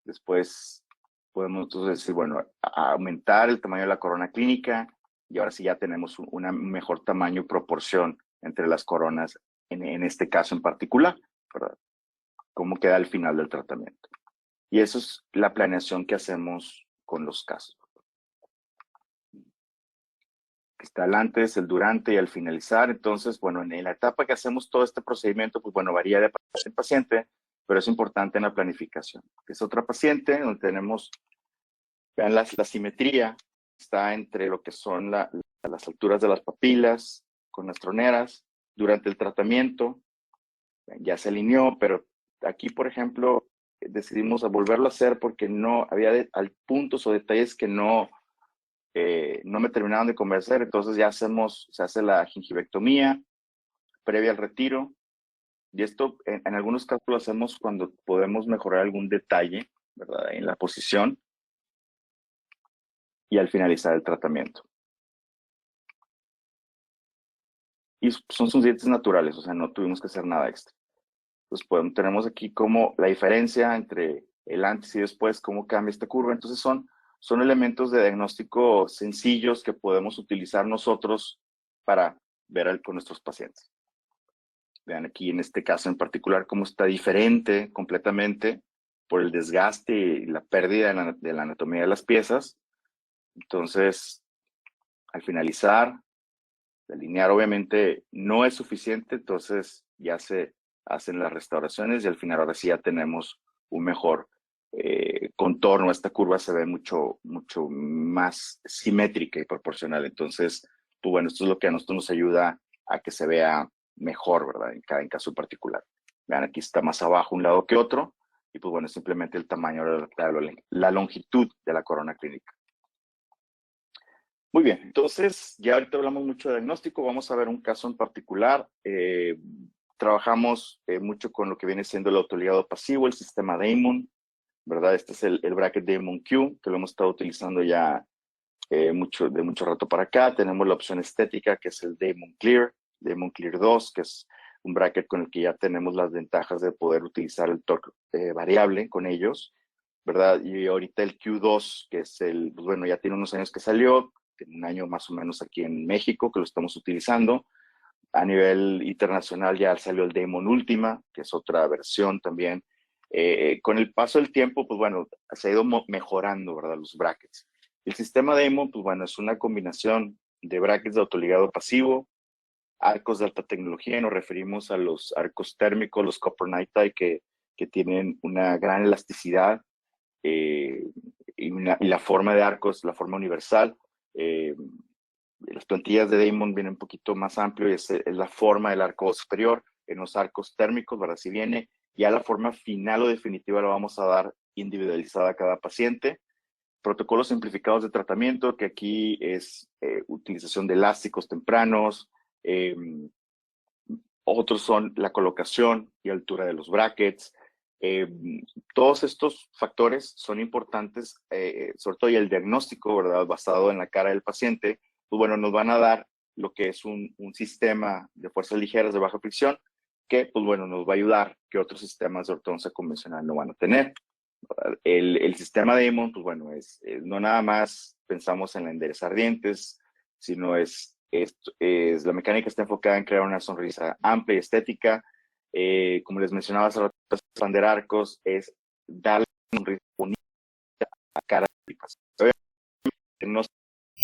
Después podemos entonces decir, bueno, aumentar el tamaño de la corona clínica y ahora sí ya tenemos un mejor tamaño y proporción entre las coronas en este caso en particular, ¿verdad? Cómo queda al final del tratamiento. Y eso es la planeación que hacemos con los casos. Está el antes, el durante y al finalizar. Entonces, bueno, en la etapa que hacemos todo este procedimiento, pues bueno, varía de paciente en paciente, pero es importante en la planificación. Es otra paciente donde tenemos, vean la simetría, está entre lo que son las alturas de las papilas con las troneras. Durante el tratamiento ya se alineó, pero aquí, por ejemplo, decidimos volverlo a hacer porque no había puntos o detalles que no me terminaban de convencer. Entonces ya se hace la gingivectomía previa al retiro. Y esto en algunos casos lo hacemos cuando podemos mejorar algún detalle, ¿verdad? En la posición y al finalizar el tratamiento. Y son sus dientes naturales, o sea, no tuvimos que hacer nada extra. Entonces, tenemos aquí como la diferencia entre el antes y después, cómo cambia esta curva. Entonces, son elementos de diagnóstico sencillos que podemos utilizar nosotros para ver con nuestros pacientes. Vean aquí en este caso en particular cómo está diferente completamente por el desgaste y la pérdida de la anatomía de las piezas. Entonces, al finalizar, alinear obviamente no es suficiente, entonces ya se hacen las restauraciones y al final ahora sí ya tenemos un mejor contorno. Esta curva se ve mucho más simétrica y proporcional. Entonces, pues bueno, esto es lo que a nosotros nos ayuda a que se vea mejor, ¿verdad? En caso particular. Vean, aquí está más abajo un lado que otro y pues bueno, simplemente el tamaño, la longitud de la corona clínica. Muy bien, entonces ya ahorita hablamos mucho de diagnóstico, vamos a ver un caso en particular. Trabajamos mucho con lo que viene siendo el autoligado pasivo, el sistema Damon, ¿verdad? Este es el bracket Damon Q, que lo hemos estado utilizando ya de mucho rato para acá. Tenemos la opción estética, que es el Damon Clear 2, que es un bracket con el que ya tenemos las ventajas de poder utilizar el torque variable con ellos, ¿verdad? Y ahorita el Q2, que es pues bueno, ya tiene unos años que salió, tiene un año más o menos aquí en México que lo estamos utilizando. A nivel internacional ya salió el Damon Ultima, que es otra versión también. Con el paso del tiempo, pues bueno, se ha ido mejorando, ¿verdad? Los brackets. El sistema Damon, pues bueno, es una combinación de brackets de autoligado pasivo, arcos de alta tecnología, y nos referimos a los arcos térmicos, los copper night tie, que tienen una gran elasticidad y la forma de arcos, la forma universal. Las plantillas de Damon vienen un poquito más amplio y es la forma del arco superior. En los arcos térmicos, ¿verdad? Si viene, ya la forma final o definitiva la vamos a dar individualizada a cada paciente. Protocolos simplificados de tratamiento, que aquí es utilización de elásticos tempranos. Otros son la colocación y altura de los brackets. Eh, Todos estos factores son importantes, sobre todo y el diagnóstico, ¿verdad? Basado en la cara del paciente, pues bueno, nos van a dar lo que es un sistema de fuerzas ligeras de baja fricción, que pues bueno, nos va a ayudar que otros sistemas de ortodoncia convencional no van a tener. El sistema de Damon, pues bueno, no nada más pensamos en la enderezar dientes, sino la mecánica está enfocada en crear una sonrisa amplia y estética. Como les mencionaba hace rato, expander arcos es darle una sonrisa bonita a la cara del paciente. Obviamente no se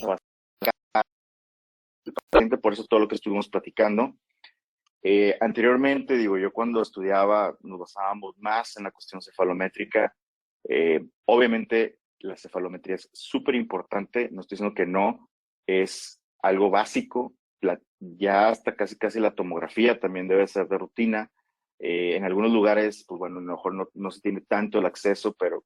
va a sacar el paciente, por eso todo lo que estuvimos platicando. Anteriormente, digo, yo cuando estudiaba nos basábamos más en la cuestión cefalométrica. Obviamente la cefalometría es súper importante, no estoy diciendo que no, es algo básico, ya hasta casi la tomografía también debe ser de rutina. En algunos lugares, pues bueno, a lo mejor no se tiene tanto el acceso, pero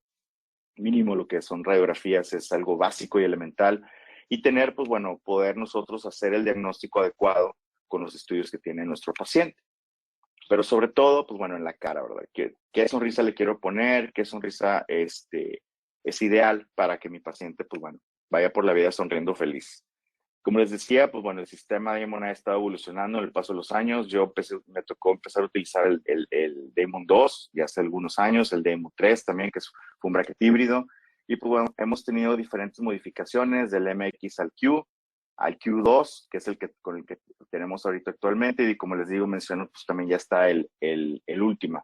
mínimo lo que son radiografías es algo básico y elemental. Y tener, pues bueno, poder nosotros hacer el diagnóstico adecuado con los estudios que tiene nuestro paciente. Pero sobre todo, pues bueno, en la cara, ¿verdad? ¿Qué sonrisa le quiero poner? ¿Qué sonrisa es ideal para que mi paciente, pues bueno, vaya por la vida sonriendo feliz? Como les decía, pues bueno, el sistema Damon ha estado evolucionando en el paso de los años. Me tocó empezar a utilizar el Damon 2 ya hace algunos años, el Damon 3 también, fue un bracket híbrido. Y pues bueno, hemos tenido diferentes modificaciones del MX al Q2, que es con el que tenemos ahorita actualmente. Y como les digo, menciono, pues también ya está el Ultima.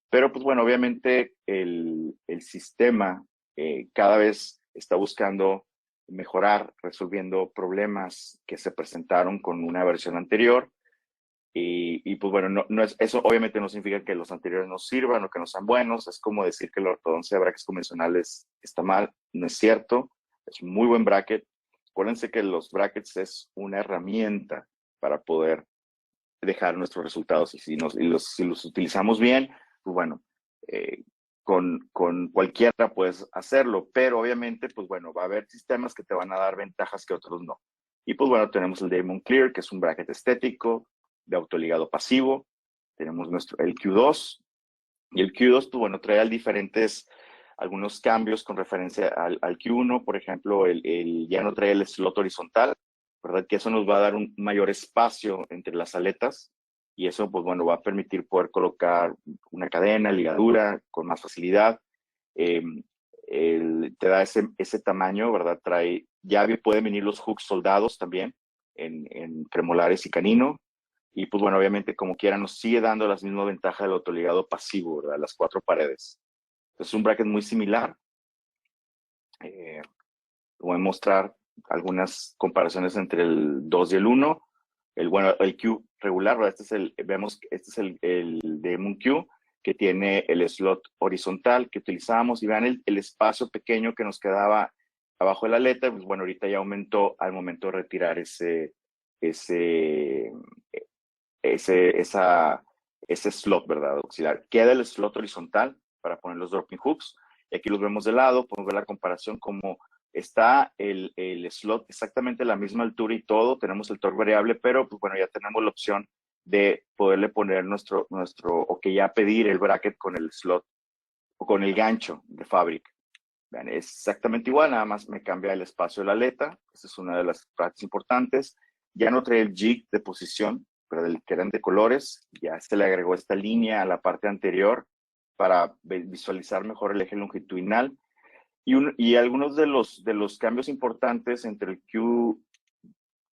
Pero pues bueno, obviamente el sistema cada vez está buscando mejorar, resolviendo problemas que se presentaron con una versión anterior. Y pues bueno, eso obviamente no significa que los anteriores no sirvan o que no sean buenos. Es como decir que la ortodoncia de brackets convencionales está mal. No es cierto. Es un muy buen bracket. Acuérdense que los brackets es una herramienta para poder dejar nuestros resultados. Y si los utilizamos bien, pues bueno, con cualquiera puedes hacerlo, pero obviamente, pues bueno, va a haber sistemas que te van a dar ventajas que otros no. Y pues bueno, tenemos el Damon Clear, que es un bracket estético de autoligado pasivo. Tenemos el Q2, y el Q2, pues bueno, trae algunos cambios con referencia al Q1. Por ejemplo, ya no trae el slot horizontal, ¿verdad? Que eso nos va a dar un mayor espacio entre las aletas, y eso, pues bueno, va a permitir poder colocar una cadena, ligadura con más facilidad. Te da ese tamaño, ¿verdad? Ya pueden venir los hooks soldados también en premolares y canino. Y pues bueno, obviamente como quiera nos sigue dando las mismas ventajas del autoligado pasivo, ¿verdad? Las 4 paredes. Es un bracket muy similar. Voy a mostrar algunas comparaciones entre el 2 y el 1. El Q regular, ¿verdad? Este es el Damon Q, que tiene el slot horizontal que utilizamos, y vean el espacio pequeño que nos quedaba abajo de la aleta. Pues bueno, ahorita ya aumentó al momento de retirar ese slot, ¿verdad? Auxiliar. Queda el slot horizontal para poner los dropping hooks, y aquí los vemos de lado. Podemos ver la comparación como está el slot exactamente a la misma altura y todo. Tenemos el torque variable, pero pues bueno, ya tenemos la opción de poderle poner o que ya pedir el bracket con el slot con el gancho de fábrica. Vean, es exactamente igual, nada más me cambia el espacio de la aleta. Esa es una de las partes importantes. Ya no trae el jig de posición, pero del que eran de colores. Ya se le agregó esta línea a la parte anterior para visualizar mejor el eje longitudinal. Y algunos de los cambios importantes entre el Q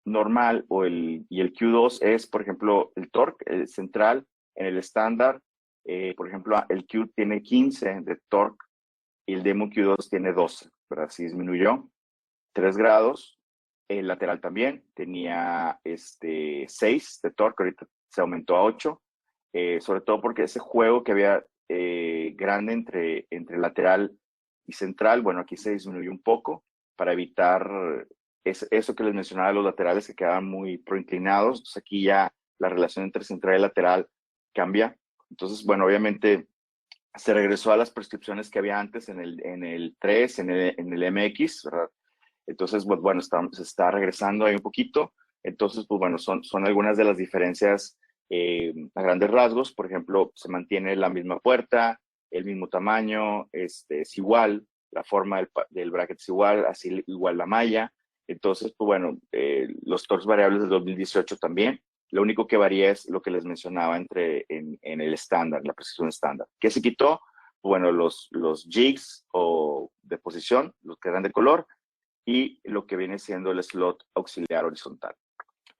normal y el Q2 es, por ejemplo, el torque el central en el estándar. Por ejemplo, el Q tiene 15 de torque y el Demo Q2 tiene 12, ¿verdad? Así disminuyó 3 grados. El lateral también tenía 6 de torque, ahorita se aumentó a 8, sobre todo porque ese juego que había grande entre lateral y central, bueno, aquí se disminuyó un poco para evitar eso que les mencionaba, los laterales que quedaban muy proinclinados. Entonces aquí ya la relación entre central y lateral cambia. Entonces, bueno, obviamente se regresó a las prescripciones que había antes en el 3, en el MX, ¿verdad? Entonces, pues, bueno, se está regresando ahí un poquito. Entonces, pues bueno, son algunas de las diferencias a grandes rasgos. Por ejemplo, se mantiene la misma puerta, el mismo tamaño, es igual, la forma del bracket es igual, así igual la malla. Entonces, pues bueno, los torques variables del 2018 también. Lo único que varía es lo que les mencionaba en el estándar, la precisión estándar. ¿Qué se quitó? Bueno, los jigs o de posición, los que eran de color, y lo que viene siendo el slot auxiliar horizontal.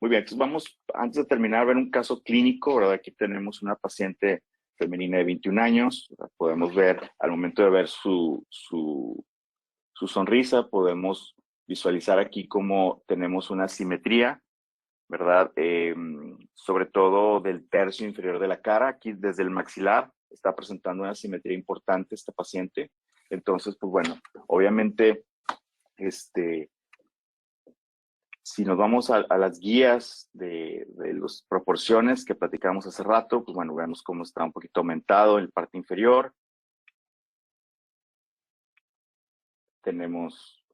Muy bien, entonces vamos, antes de terminar, a ver un caso clínico, ¿verdad? Aquí tenemos una paciente femenina de 21 años, ¿verdad? Podemos ver, al momento de ver su sonrisa, podemos visualizar aquí cómo tenemos una simetría, ¿verdad? Sobre todo del tercio inferior de la cara, aquí desde el maxilar, está presentando una simetría importante esta paciente. Entonces, pues bueno, obviamente, si nos vamos a las guías de las proporciones que platicamos hace rato, pues bueno, vemos cómo está un poquito aumentado en la parte inferior. Tenemos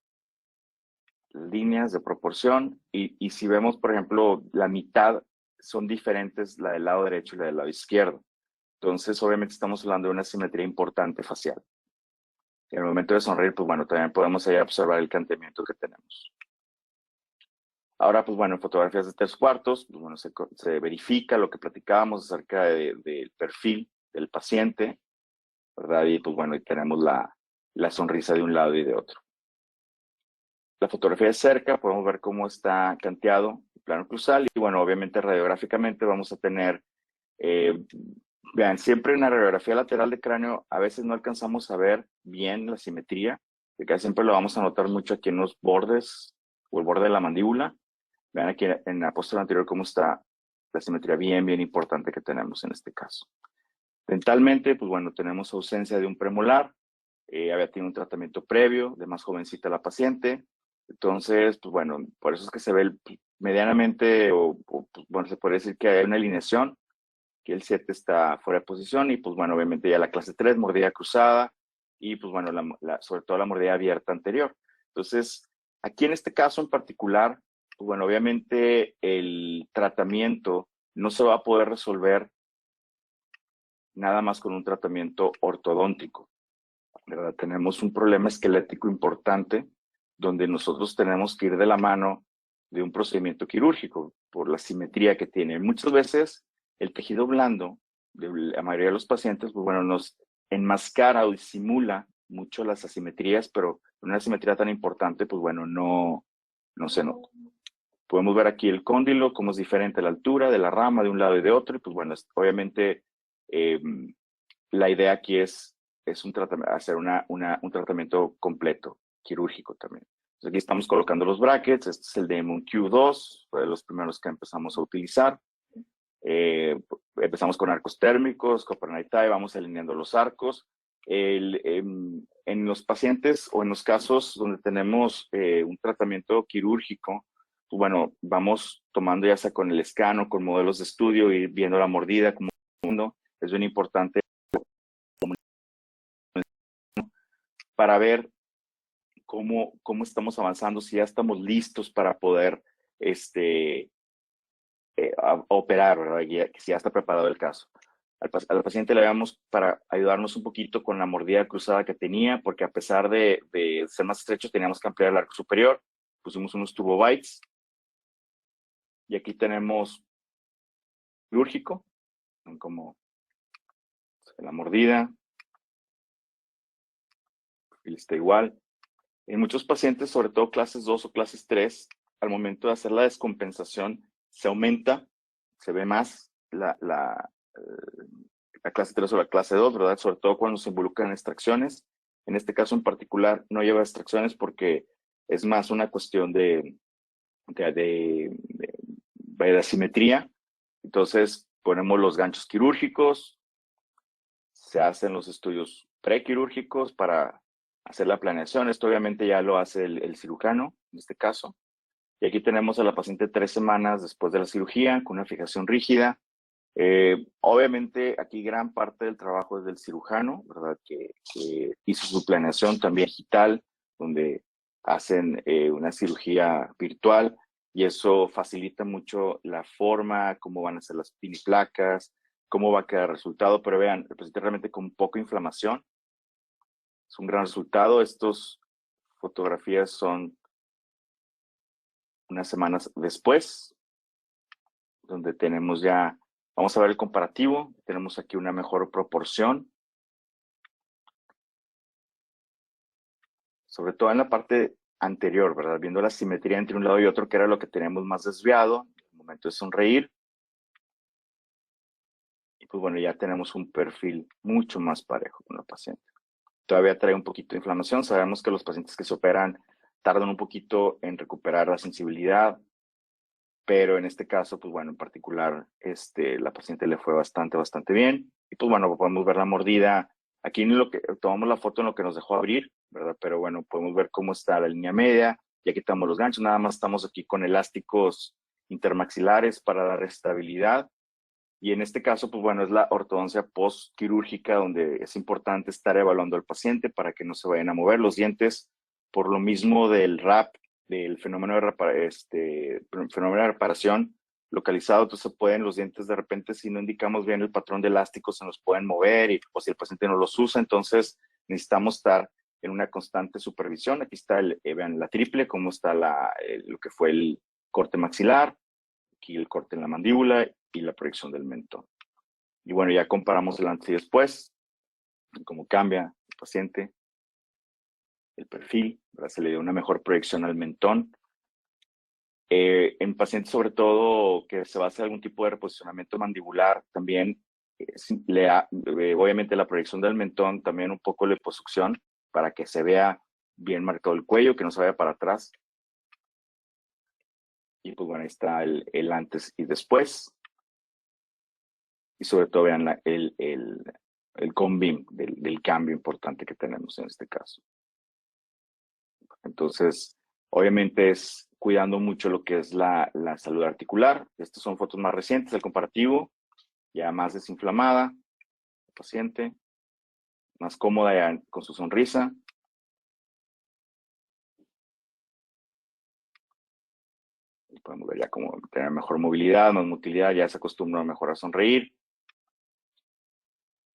líneas de proporción y si vemos, por ejemplo, la mitad son diferentes, la del lado derecho y la del lado izquierdo. Entonces, obviamente estamos hablando de una simetría importante facial. En el momento de sonreír, pues bueno, también podemos ahí observar el canteamiento que tenemos. Ahora, pues bueno, en fotografías de 3/4, pues bueno, se verifica lo que platicábamos acerca del perfil del paciente, ¿verdad? Y pues bueno, y tenemos la sonrisa de un lado y de otro. La fotografía de cerca, podemos ver cómo está canteado el plano cruzal y bueno, obviamente radiográficamente vamos a tener, vean, siempre en la radiografía lateral de cráneo a veces no alcanzamos a ver bien la simetría, que casi siempre lo vamos a notar mucho aquí en los bordes o el borde de la mandíbula. Vean aquí en la postura anterior cómo está la simetría bien importante que tenemos en este caso. Dentalmente, pues bueno, tenemos ausencia de un premolar, había tenido un tratamiento previo, de más jovencita la paciente, entonces, pues bueno, por eso es que se ve medianamente, pues, bueno, se puede decir que hay una alineación, que el 7 está fuera de posición y pues bueno, obviamente ya la clase 3, mordida cruzada y pues bueno, sobre todo la mordida abierta anterior. Entonces, aquí en este caso en particular, pues bueno, obviamente el tratamiento no se va a poder resolver nada más con un tratamiento ortodóntico, ¿verdad? Tenemos un problema esquelético importante donde nosotros tenemos que ir de la mano de un procedimiento quirúrgico por la simetría que tiene. Muchas veces el tejido blando de la mayoría de los pacientes, pues bueno, nos enmascara o disimula mucho las asimetrías, pero una asimetría tan importante, pues bueno, no se nota. Podemos ver aquí el cóndilo, cómo es diferente la altura de la rama de un lado y de otro, y pues bueno, obviamente la idea aquí es hacer un tratamiento completo, quirúrgico también. Entonces aquí estamos colocando los brackets, este es el de Q2, fue de los primeros que empezamos a utilizar. Empezamos con arcos térmicos, Copernitai, vamos alineando los arcos. En los pacientes o en los casos donde tenemos un tratamiento quirúrgico, pues bueno, vamos tomando ya sea con el escano, con modelos de estudio y viendo la mordida como mundo. Es bien importante para ver cómo estamos avanzando, si ya estamos listos para poder operar, ¿verdad? Si ya está preparado el caso. Al paciente le damos para ayudarnos un poquito con la mordida cruzada que tenía, porque a pesar de ser más estrecho, teníamos que ampliar el arco superior. Pusimos unos turbobites. Y aquí tenemos quirúrgico, como la mordida, el está igual. En muchos pacientes, sobre todo clases 2 o clases 3, al momento de hacer la descompensación, se aumenta, se ve más la clase 3 o la clase 2, ¿verdad? Sobre todo cuando se involucran extracciones. En este caso en particular no lleva extracciones porque es más una cuestión de asimetría. Entonces ponemos los ganchos quirúrgicos, se hacen los estudios prequirúrgicos para hacer la planeación. Esto obviamente ya lo hace el cirujano, en este caso. Y aquí tenemos a la paciente 3 semanas después de la cirugía con una fijación rígida. Obviamente aquí gran parte del trabajo es del cirujano, ¿verdad? Que hizo su planeación también digital, donde hacen una cirugía virtual y eso facilita mucho la forma, cómo van a ser las piniplacas, cómo va a quedar el resultado. Pero vean, el paciente realmente con poca inflamación. Es un gran resultado. Estas fotografías son unas semanas después, donde tenemos ya, vamos a ver el comparativo, tenemos aquí una mejor proporción, sobre todo en la parte anterior, ¿verdad? Viendo la simetría entre un lado y otro, que era lo que teníamos más desviado, en el momento de sonreír. Y pues bueno, ya tenemos un perfil mucho más parejo con la paciente. Todavía trae un poquito de inflamación, sabemos que los pacientes que se operan tardan un poquito en recuperar la sensibilidad, pero en este caso, pues bueno, en particular, la paciente le fue bastante bien. Y pues bueno, podemos ver la mordida. Aquí en lo que tomamos la foto en lo que nos dejó abrir, ¿verdad? Pero bueno, podemos ver cómo está la línea media. Ya quitamos los ganchos, nada más estamos aquí con elásticos intermaxilares para dar estabilidad. Y en este caso, pues bueno, es la ortodoncia postquirúrgica, donde es importante estar evaluando al paciente para que no se vayan a mover los dientes, por lo mismo del RAP, del fenómeno fenómeno de reparación localizado. Entonces pueden los dientes de repente, si no indicamos bien el patrón de elásticos, se nos pueden mover y pues, si el paciente no los usa, entonces necesitamos estar en una constante supervisión. Aquí está, vean la triple, cómo está lo que fue el corte maxilar, aquí el corte en la mandíbula y la proyección del mentón. Y bueno, ya comparamos el antes y después, cómo cambia el paciente, el perfil, ¿verdad? Se le dio una mejor proyección al mentón. En pacientes sobre todo que se va a hacer algún tipo de reposicionamiento mandibular, también obviamente la proyección del mentón, también un poco la liposucción para que se vea bien marcado el cuello, que no se vaya para atrás. Y pues bueno, ahí está el antes y después. Y sobre todo vean el combin del cambio importante que tenemos en este caso. Entonces, obviamente es cuidando mucho lo que es la salud articular. Estas son fotos más recientes, el comparativo, ya más desinflamada, el paciente, más cómoda ya con su sonrisa. Y podemos ver ya cómo tener mejor movilidad, más motilidad, ya se acostumbra mejor a sonreír.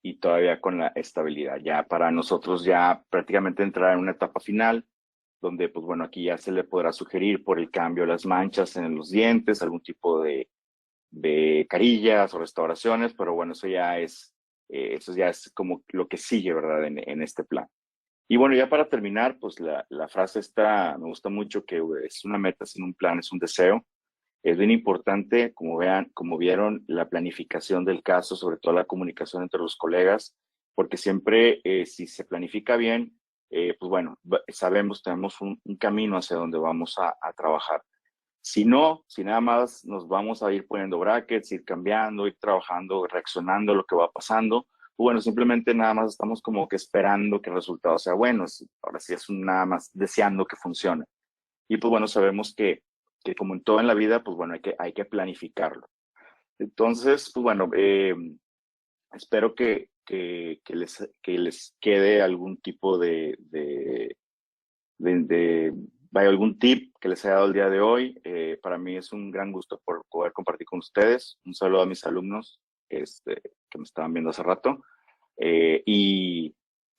Y todavía con la estabilidad, ya para nosotros ya prácticamente entrar en una etapa final, donde pues bueno, aquí ya se le podrá sugerir por el cambio de las manchas en los dientes, algún tipo de carillas o restauraciones, pero bueno, eso ya es como lo que sigue, ¿verdad? En este plan. Y bueno, ya para terminar, pues la frase esta me gusta mucho, que es una meta sin un plan, es un deseo. Es bien importante, como vieron, la planificación del caso, sobre todo la comunicación entre los colegas, porque siempre si se planifica bien, pues bueno, sabemos, tenemos un camino hacia donde vamos a trabajar. Si no, si nada más nos vamos a ir poniendo brackets, ir cambiando, ir trabajando, reaccionando a lo que va pasando, pues bueno, simplemente nada más estamos como que esperando que el resultado sea bueno. Ahora sí es nada más deseando que funcione. Y pues bueno, sabemos que como en todo en la vida, pues bueno, hay que planificarlo. Entonces, pues bueno, espero que les quede algún tipo vaya, algún tip que les haya dado el día de hoy. Para mí es un gran gusto por poder compartir con ustedes. Un saludo a mis alumnos. que me estaban viendo hace rato. Y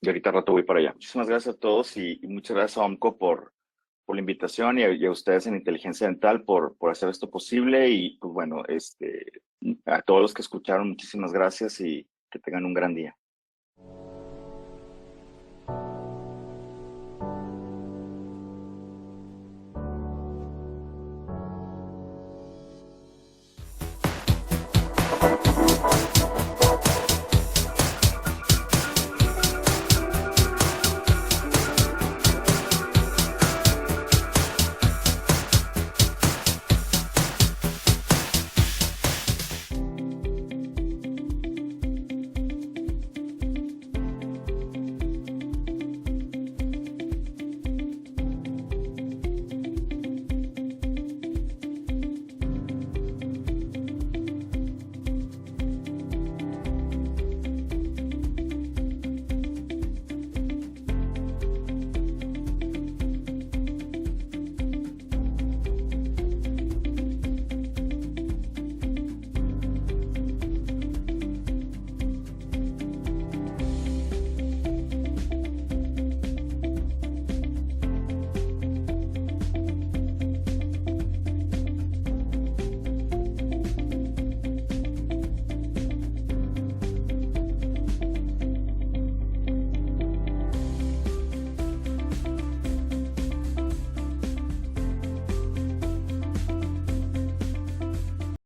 ahorita al rato voy para allá. Muchísimas gracias a todos y muchas gracias a OMCO por la invitación y a ustedes en Inteligencia Dental por hacer esto posible. Y pues bueno, a todos los que escucharon, muchísimas gracias y que tengan un gran día.